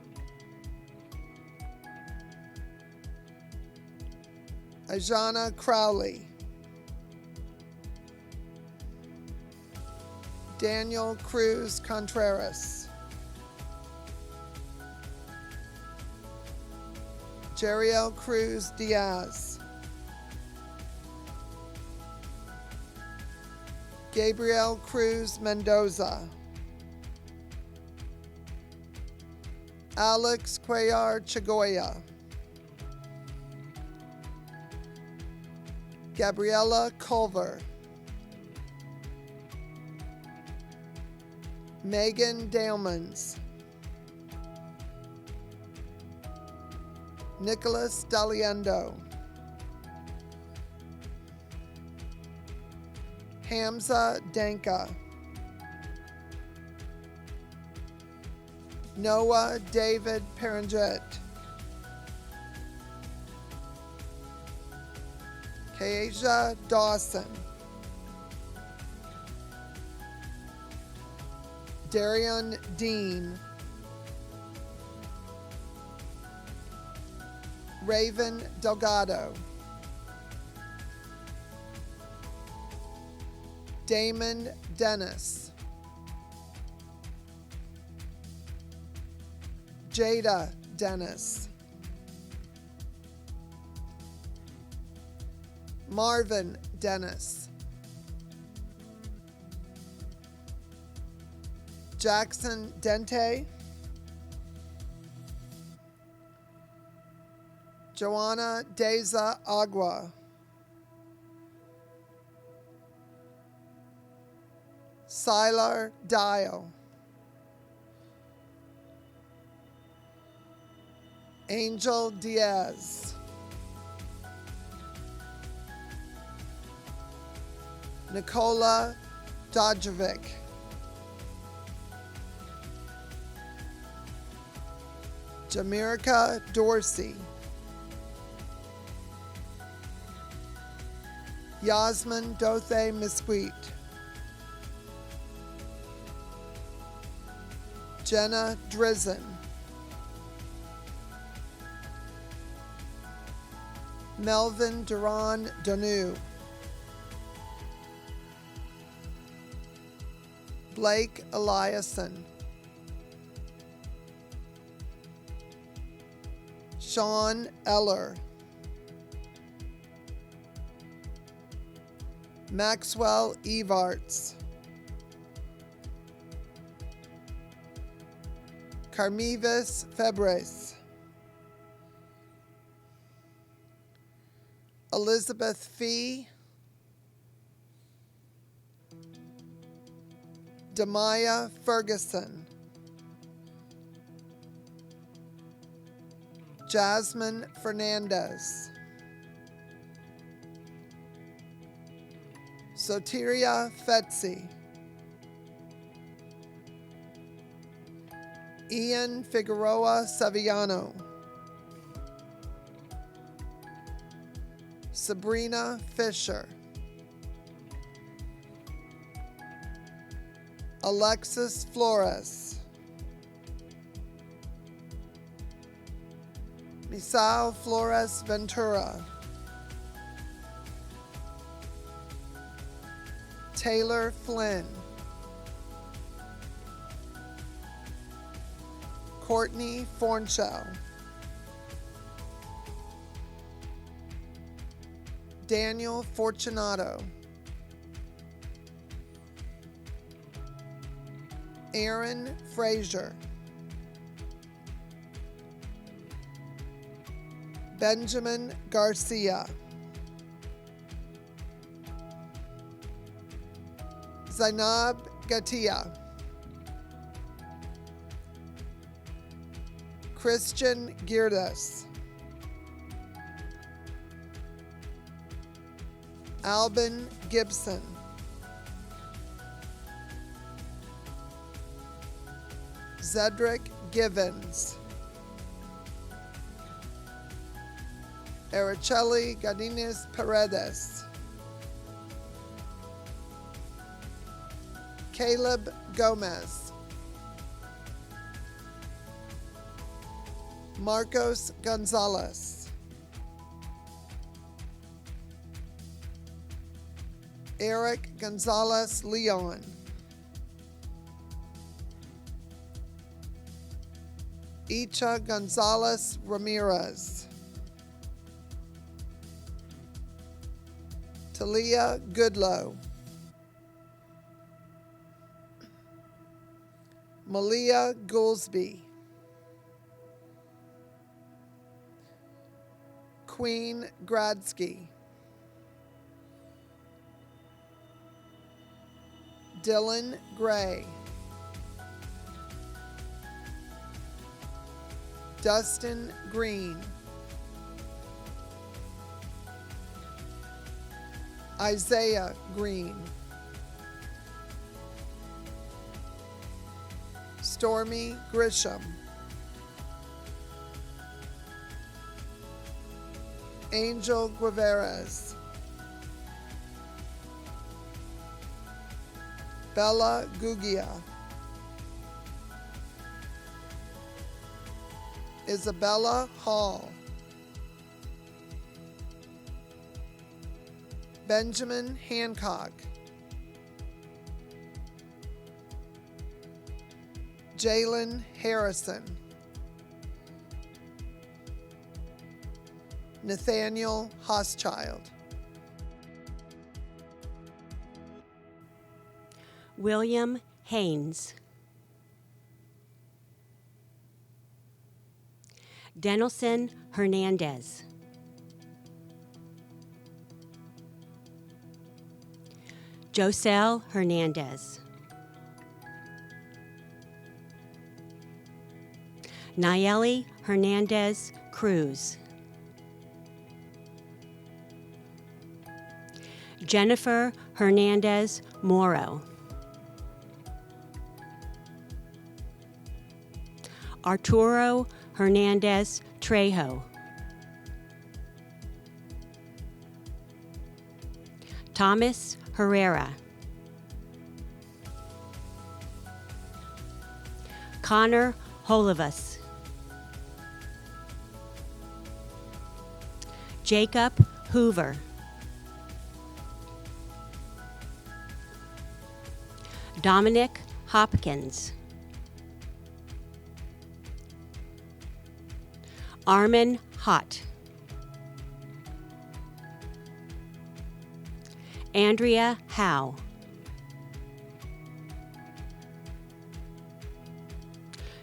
Ajana Crowley, Daniel Cruz Contreras, Jeriel Cruz Diaz, Gabriel Cruz Mendoza, Alex Cuellar Chagoya, Gabriella Culver, Megan Dalmans, Nicholas Daliendo, Hamza Danka, Noah David Peranjet, Kasia Dawson, Darian Dean, Raven Delgado, Damon Dennis, Jada Dennis, Marvin Dennis, Jackson Dente, Joanna Deza Agua, Sylar Dial, Angel Diaz, Nicola Dodjovic, Jamaica Dorsey, Yasmin Dothe Mesquite, Jenna Drizzen, Melvin Duran Danu, Blake Eliason, Sean Eller, Maxwell Evarts, Carmevis Febres, Elizabeth Fee, Demaya Ferguson, Jasmine Fernandez, Soteria Fetzi, Ian Figueroa Saviano, Sabrina Fisher, Alexis Flores, Misao Flores Ventura, Taylor Flynn, Courtney Fornshell, Daniel Fortunato, Aaron Frazier, Benjamin Garcia, Zainab Gatia, Christian Girdas, Albin Gibson, Zedric Givens, Araceli Godinez Paredes, Caleb Gomez, Marcos Gonzalez, Eric Gonzalez Leon, Icha Gonzalez Ramirez, Talia Goodlow, Malia Goolsby, Queen Gradsky, Dylan Gray, Dustin Green, Isaiah Green, Stormy Grisham, Angel Guevarez, Bella Gugia, Isabella Hall, Benjamin Hancock, Jalen Harrison, Nathaniel Hoschild, William Haynes, Denelson Hernandez, Josel Hernandez, Nayeli Hernandez Cruz, Jennifer Hernandez Moro, Arturo Hernandez Trejo, Thomas Herrera, Connor Holivas, Jacob Hoover, Dominic Hopkins, Armin Hott, Andrea Howe,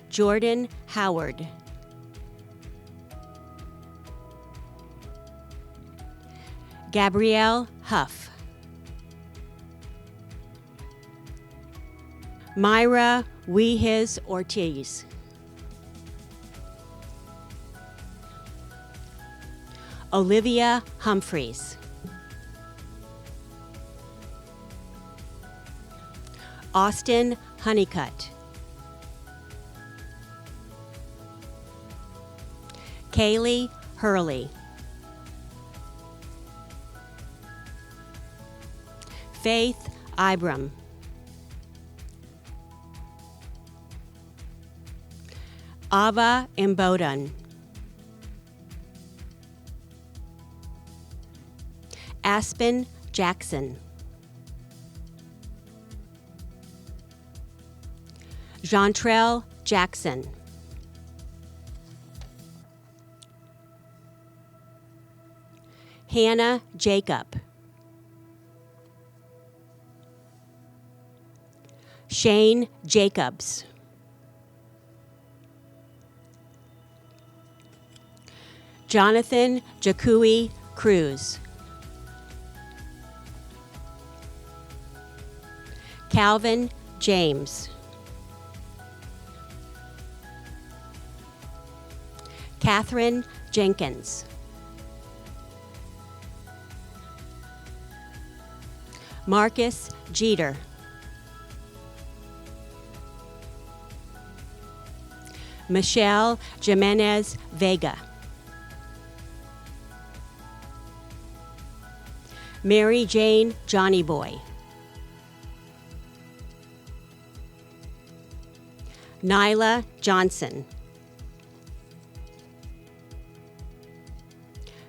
Jordan Howard, Gabrielle Huff, Myra Weehiz Ortiz, Olivia Humphreys, Austin Honeycutt, Kaylee Hurley, Faith Ibram, Ava Imboden, Aspen Jackson, Jantrell Jackson, Hannah Jacob, Shane Jacobs, Jonathan Jacui Cruz, Calvin James, Catherine Jenkins, Marcus Jeter, Michelle Jimenez Vega, Mary Jane Johnny Boy, Nyla Johnson,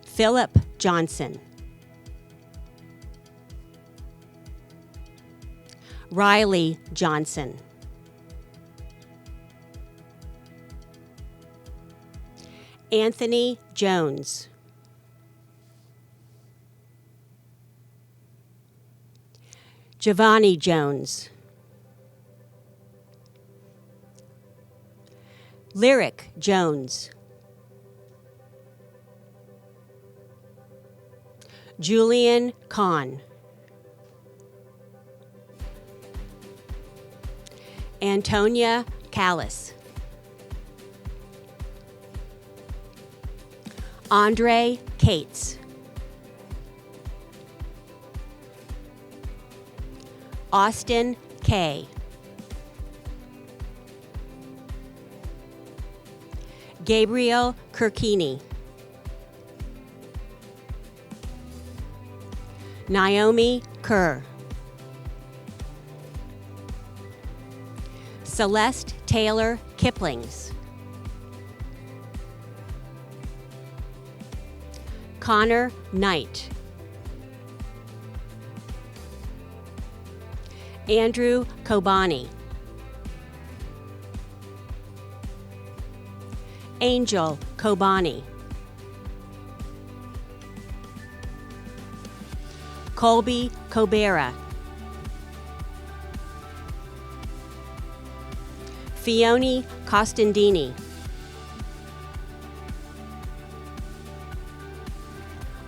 Philip Johnson, Riley Johnson, Anthony Jones, Giovanni Jones, Lyric Jones, Julian Kahn, Antonia Callis, Andre Cates, Austin K, Gabriel Kirkini, Naomi Kerr, Celeste Taylor Kiplings, Connor Knight, Andrew Kobani, Angel Kobani, Colby Kobera, Fione Costandini,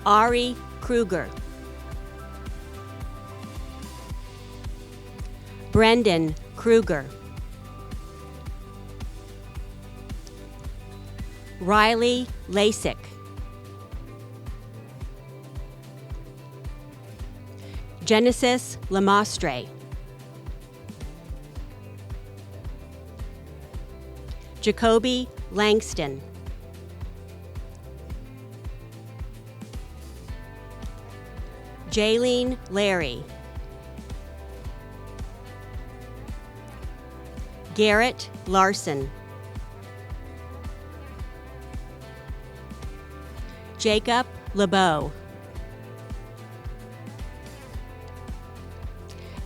Ari Kruger, Brendan Kruger, Riley Lasik, Genesis Lamostre, Jacoby Langston, Jaylene Larry, Garrett Larson, Jacob LeBeau,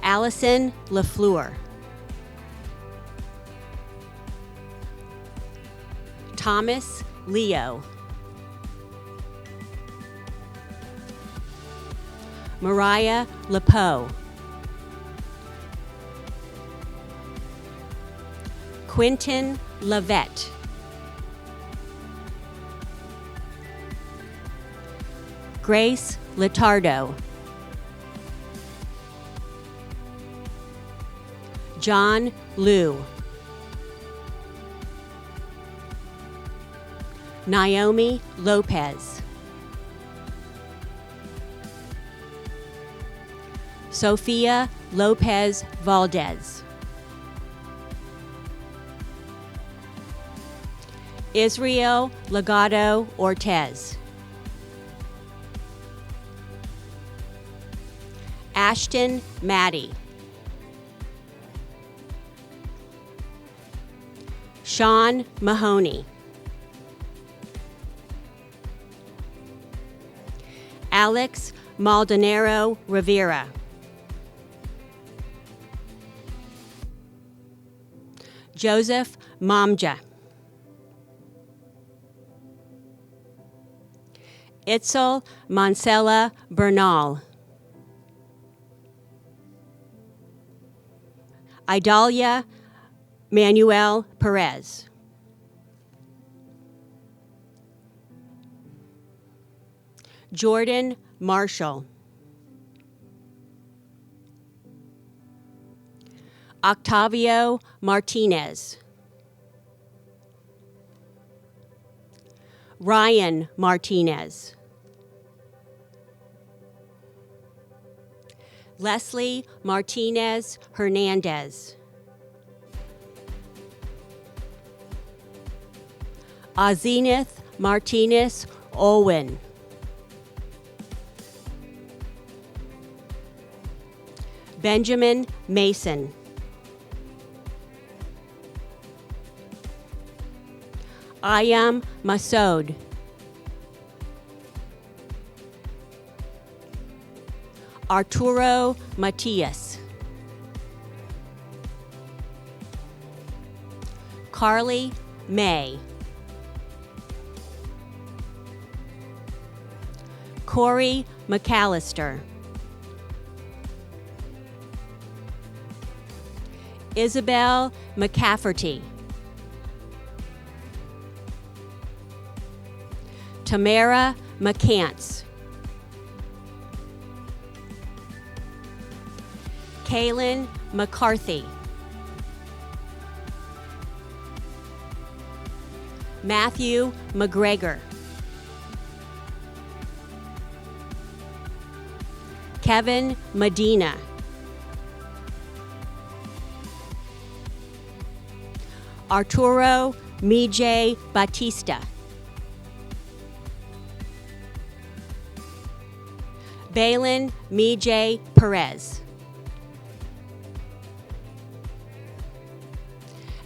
Allison LaFleur, Thomas Leo, Mariah LePeau, Quentin Lavette, Grace Letardo, John Liu, Naomi Lopez, Sophia Lopez Valdez, Israel Legado Ortez, Ashton Maddie, Sean Mahoney, Alex Maldonado Rivera, Joseph Mamja, Itzel Mancella Bernal, Idalia Manuel Perez, Jordan Marshall, Octavio Martinez, Ryan Martinez, Leslie Martinez Hernandez, Azenith Martinez Owen, Benjamin Mason, Ayam Masood, Arturo Matias, Carly May, Corey McAllister, Isabel McCafferty, Tamara McCants, Kaylin McCarthy, Matthew McGregor, Kevin Medina, Arturo Mijay Batista. Balin Mijay Perez.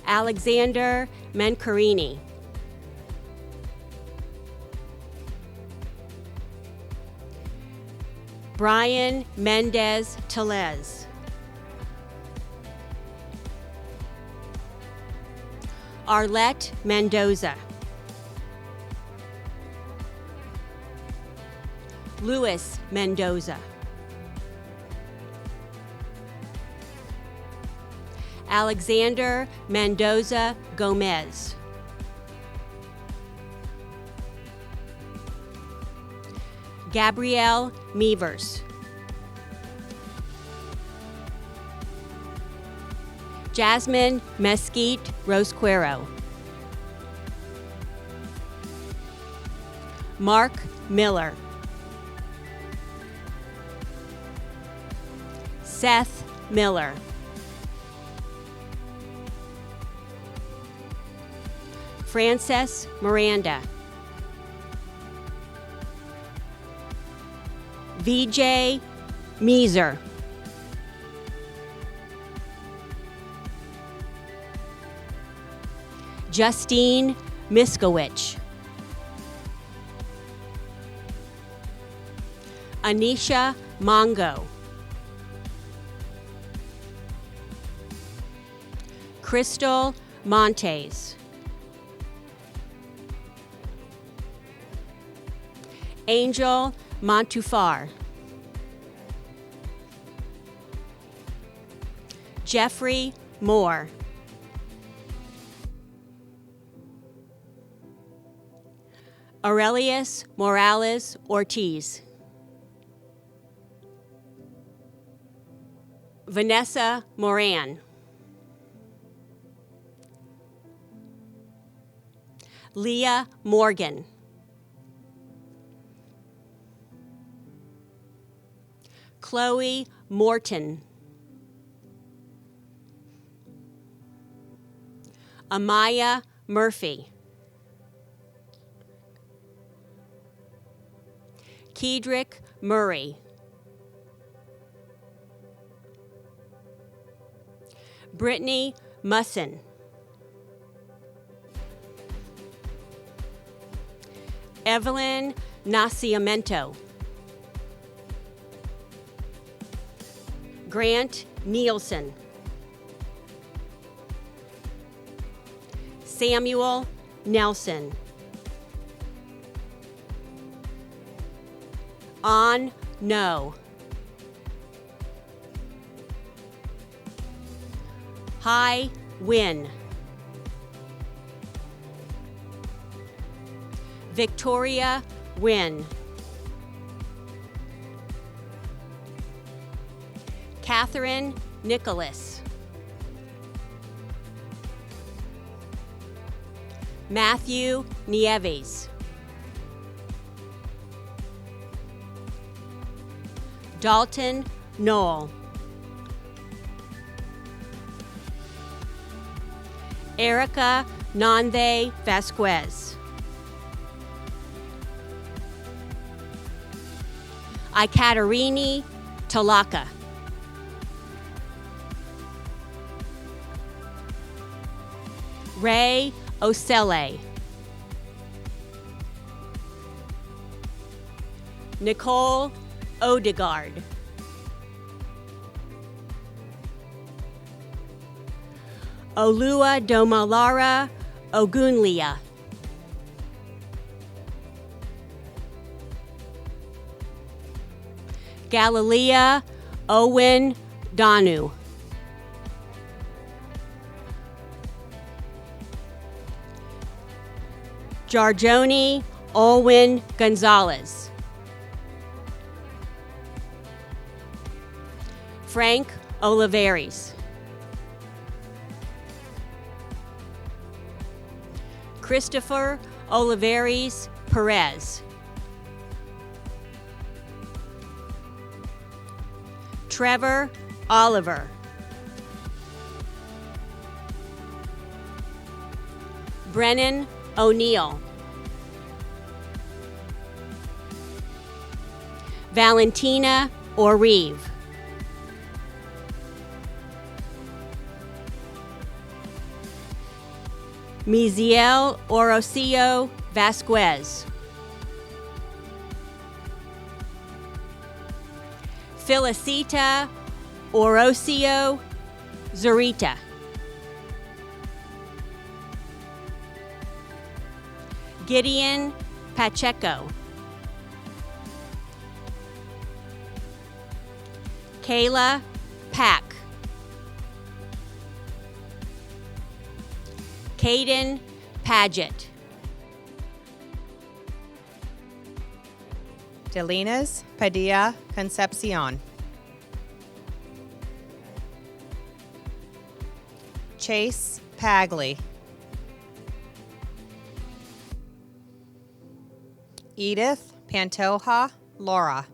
Alexander Mencarini. Brian Mendez Telez. Arlette Mendoza. Luis Mendoza. Alexander Mendoza Gomez. Gabrielle Meevers. Jasmine Mesquite Rosquero. Mark Miller. Seth Miller. Frances Miranda. VJ Meeser. Justine Miskowicz. Anisha Mongo. Crystal Montes. Angel Montufar. Jeffrey Moore. Aurelius Morales Ortiz. Vanessa Moran. Leah Morgan. Chloe Morton. Amaya Murphy. Kedrick Murray. Brittany Musson. Evelyn Nascimento. Grant Nielsen. Samuel Nelson. On No. Hai Win. Victoria Win. Catherine Nicholas. Matthew Nieves. Dalton Knoll. Erica Nande Vasquez. Ikaterini Talaka. Ray Osele. Nicole Odegaard. Olua Domalara Ogunlia. Galilea Owen Danu. Jarjoni Olwin Gonzalez. Frank Oliveris. Christopher Oliveris Perez. Trevor Oliver. Brennan O'Neill. Valentina Orive. Miziel Orocio Vasquez. Felicita Orocio Zurita. Gideon Pacheco. Kayla Pack. Caden Paget. Delinas Padilla Concepcion. Chase Pagley. Edith Pantoja Laura.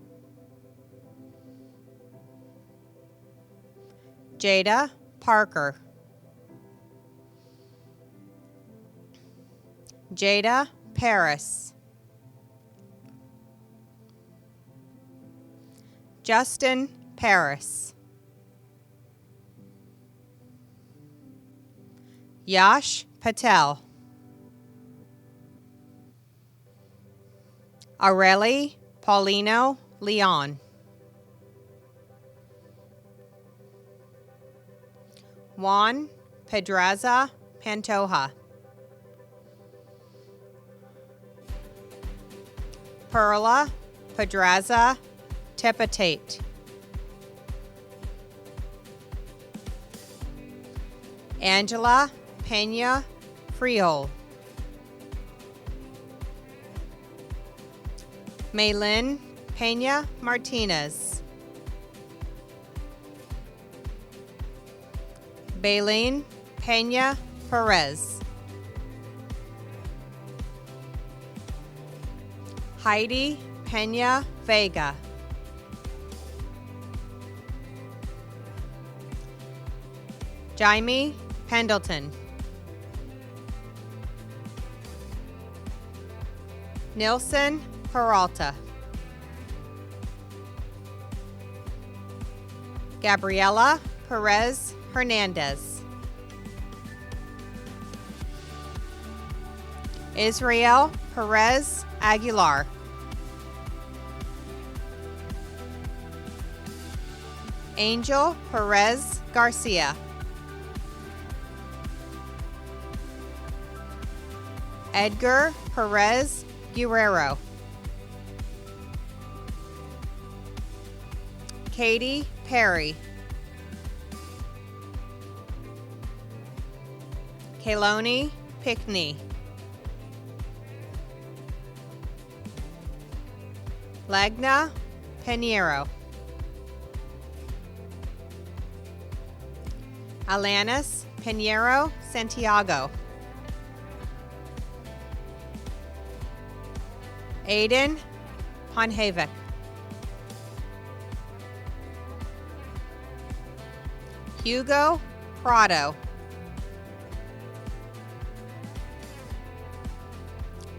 Jada Parker. Jada Paris. Justin Paris. Yash Patel. Areli Paulino Leon. Juan Pedraza Pantoja. Perla Pedraza Tepatate. Angela Pena Friol. Maylin Pena Martinez. Baleen Pena Perez. Heidi Pena Vega. Jaime Pendleton. Nilson Peralta. Gabriela Perez Hernandez. Israel Perez Aguilar. Angel Perez Garcia. Edgar Perez Guerrero. Katie Perry. Kaloni Pickney. Lagna Pinheiro. Alanis Pinheiro Santiago. Aiden Ponhavik. Hugo Prado.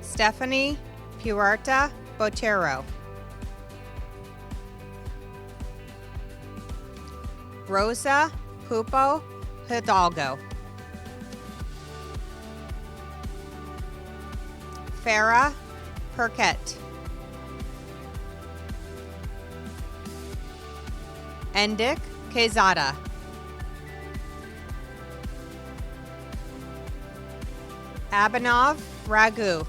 Stephanie Puerta Botero. Rosa Pupo Hidalgo. Farah Perquette. Endic Quezada. Abhinav Ragu.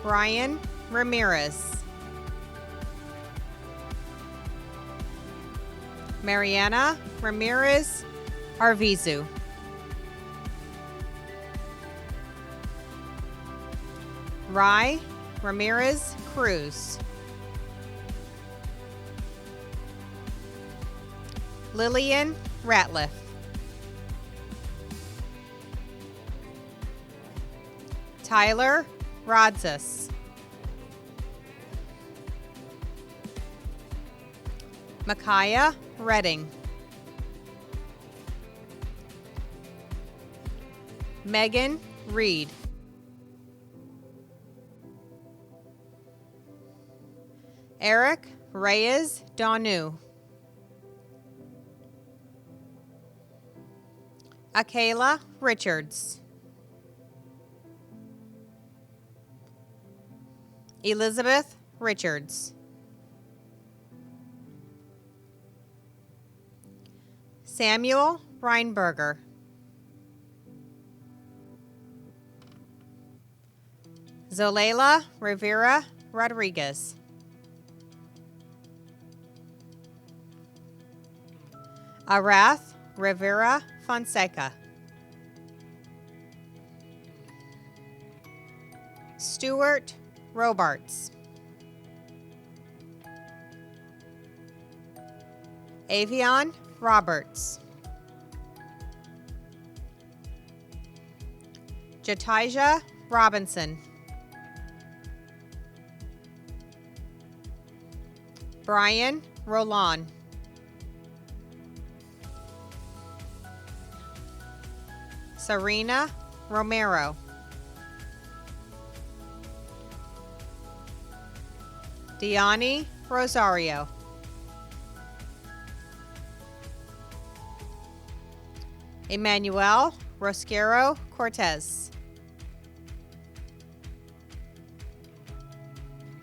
Brian Ramirez. Mariana Ramirez Arvizu. Rai Ramirez Cruz. Lillian Ratliff. Tyler Rodzis. Micaiah Redding. Megan Reed. Eric Reyes Donu. Akayla Richards. Elizabeth Richards. Samuel Reinberger. Zolela Rivera Rodriguez. Arath Rivera Fonseca. Stuart Robarts. Avion Roberts. Jatijah Robinson. Brian Roland. Serena Romero. Diani Rosario. Emmanuel Rosquero Cortez.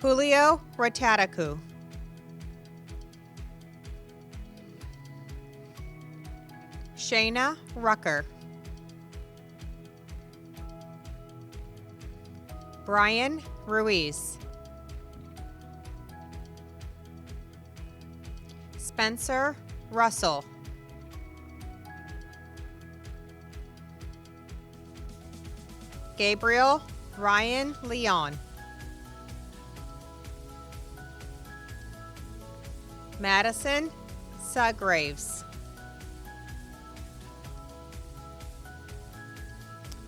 Julio Rotatacu. Shayna Rucker. Brian Ruiz. Spencer Russell. Gabriel Ryan Leon. Madison Suggraves.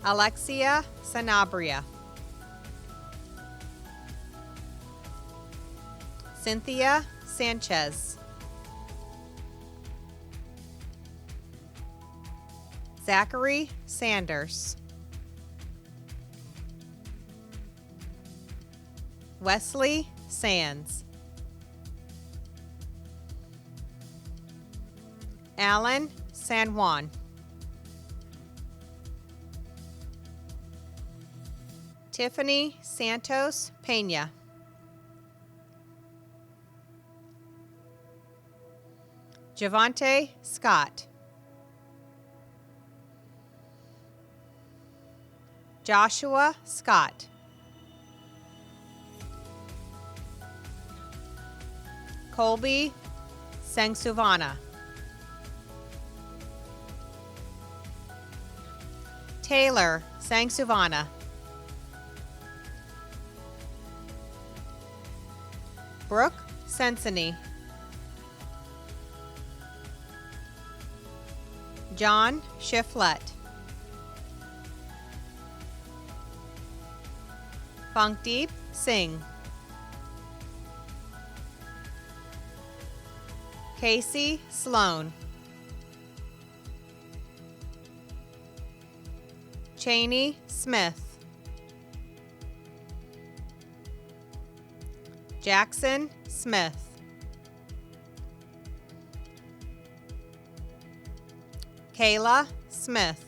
Alexia Sanabria. Cynthia Sanchez. Zachary Sanders. Wesley Sands. Alan San Juan. Tiffany Santos Pena. Javante Scott. Joshua Scott. Colby Sangsuvana. Taylor Sangsuvana. Brooke Sensini. John Shiflett. Funkdeep Singh. Casey Sloan. Cheney Smith. Jackson Smith. Kayla Smith.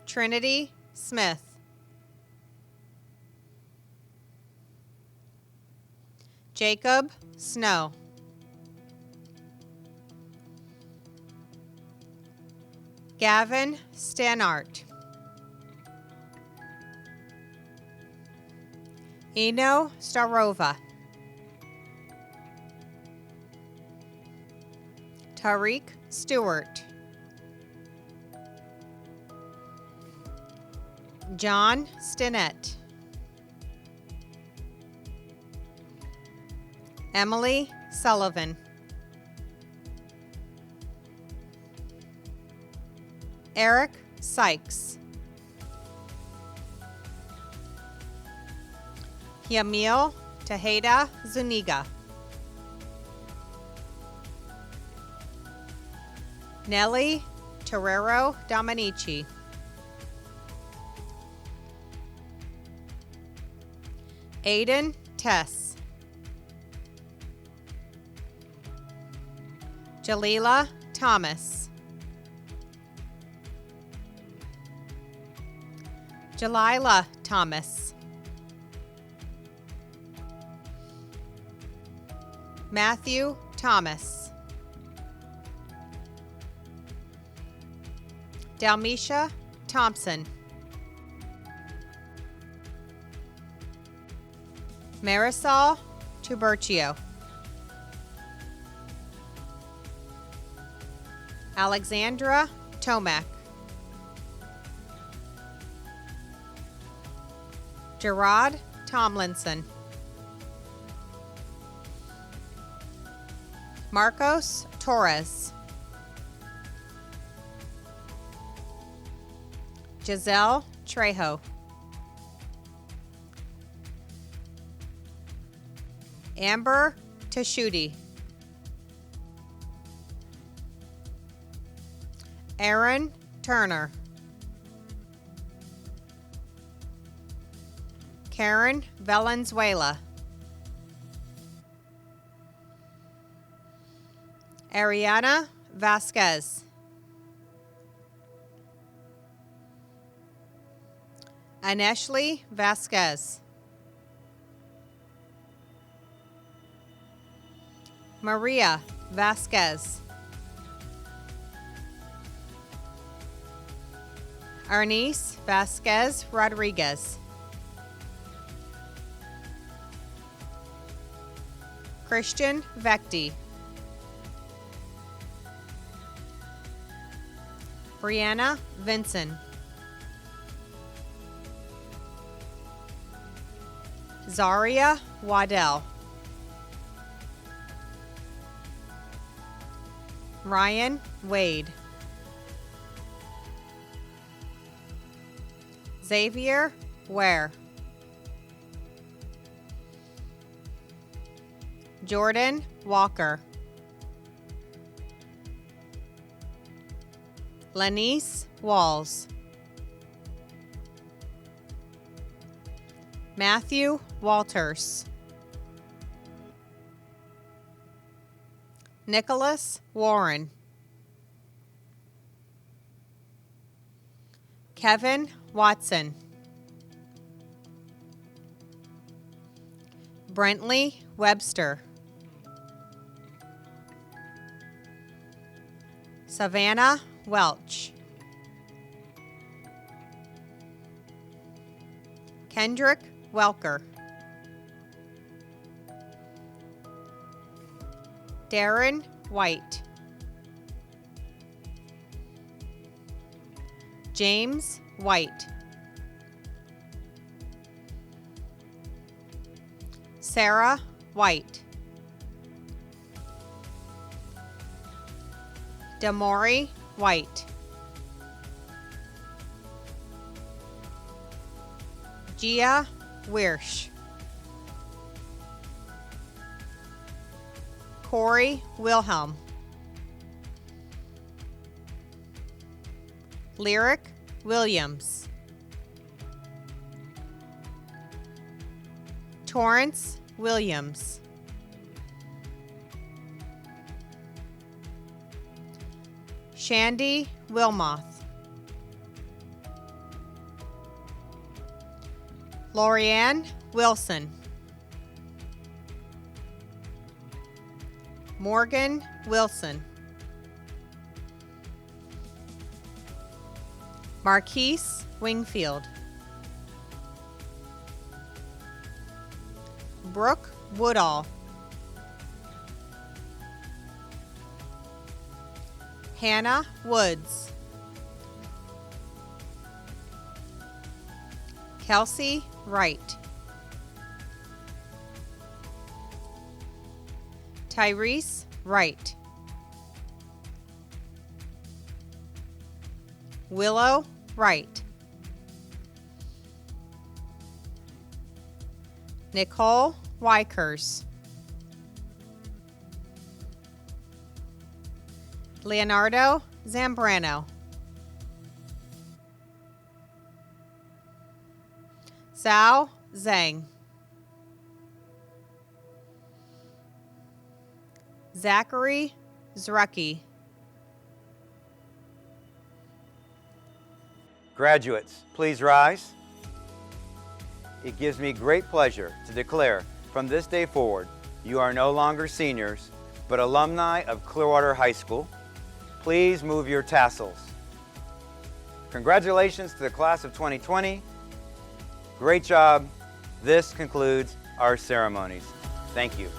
Trinity Smith. Jacob Snow. Gavin Stanart. Eno Starova. Tariq Stewart. John Stinnett. Emily Sullivan. Eric Sykes. Yamil Tejeda Zuniga. Nellie Torrero Dominici. Aiden Tess. Jalila Thomas. Jalila Thomas. Matthew Thomas. Dalmisha Thompson. Marisol Tubercio. Alexandra Tomac. Gerard Tomlinson. Marcos Torres. Giselle Trejo. Amber Tashuti. Aaron Turner. Karen Valenzuela. Ariana Vasquez. Aneshli Vasquez. Maria Vasquez. Arnice Vasquez Rodriguez. Christian Vecti. Brianna Vinson. Zaria Waddell. Ryan Wade. Xavier Ware. Jordan Walker. Lanice Walls. Matthew Walters. Nicholas Warren. Kevin Watson. Brentley Webster. Savannah Welch. Kendrick Welker. Darren White. James White. Sarah White. Damori White. Gia Wirsch. Corey Wilhelm. Lyric Williams. Torrance Williams. Shandy Wilmoth. Lorianne Wilson. Morgan Wilson. Marquise Wingfield. Brooke Woodall. Hannah Woods. Kelsey Wright. Tyrese Wright. Willow Wright. Nicole Wykers. Leonardo Zambrano. Zhao Zhang. Zachary Zrucki. Graduates, please rise. It gives me great pleasure to declare from this day forward, you are no longer seniors, but alumni of Clearwater High School. Please move your tassels. Congratulations to the class of 2020. Great job. This concludes our ceremonies. Thank you.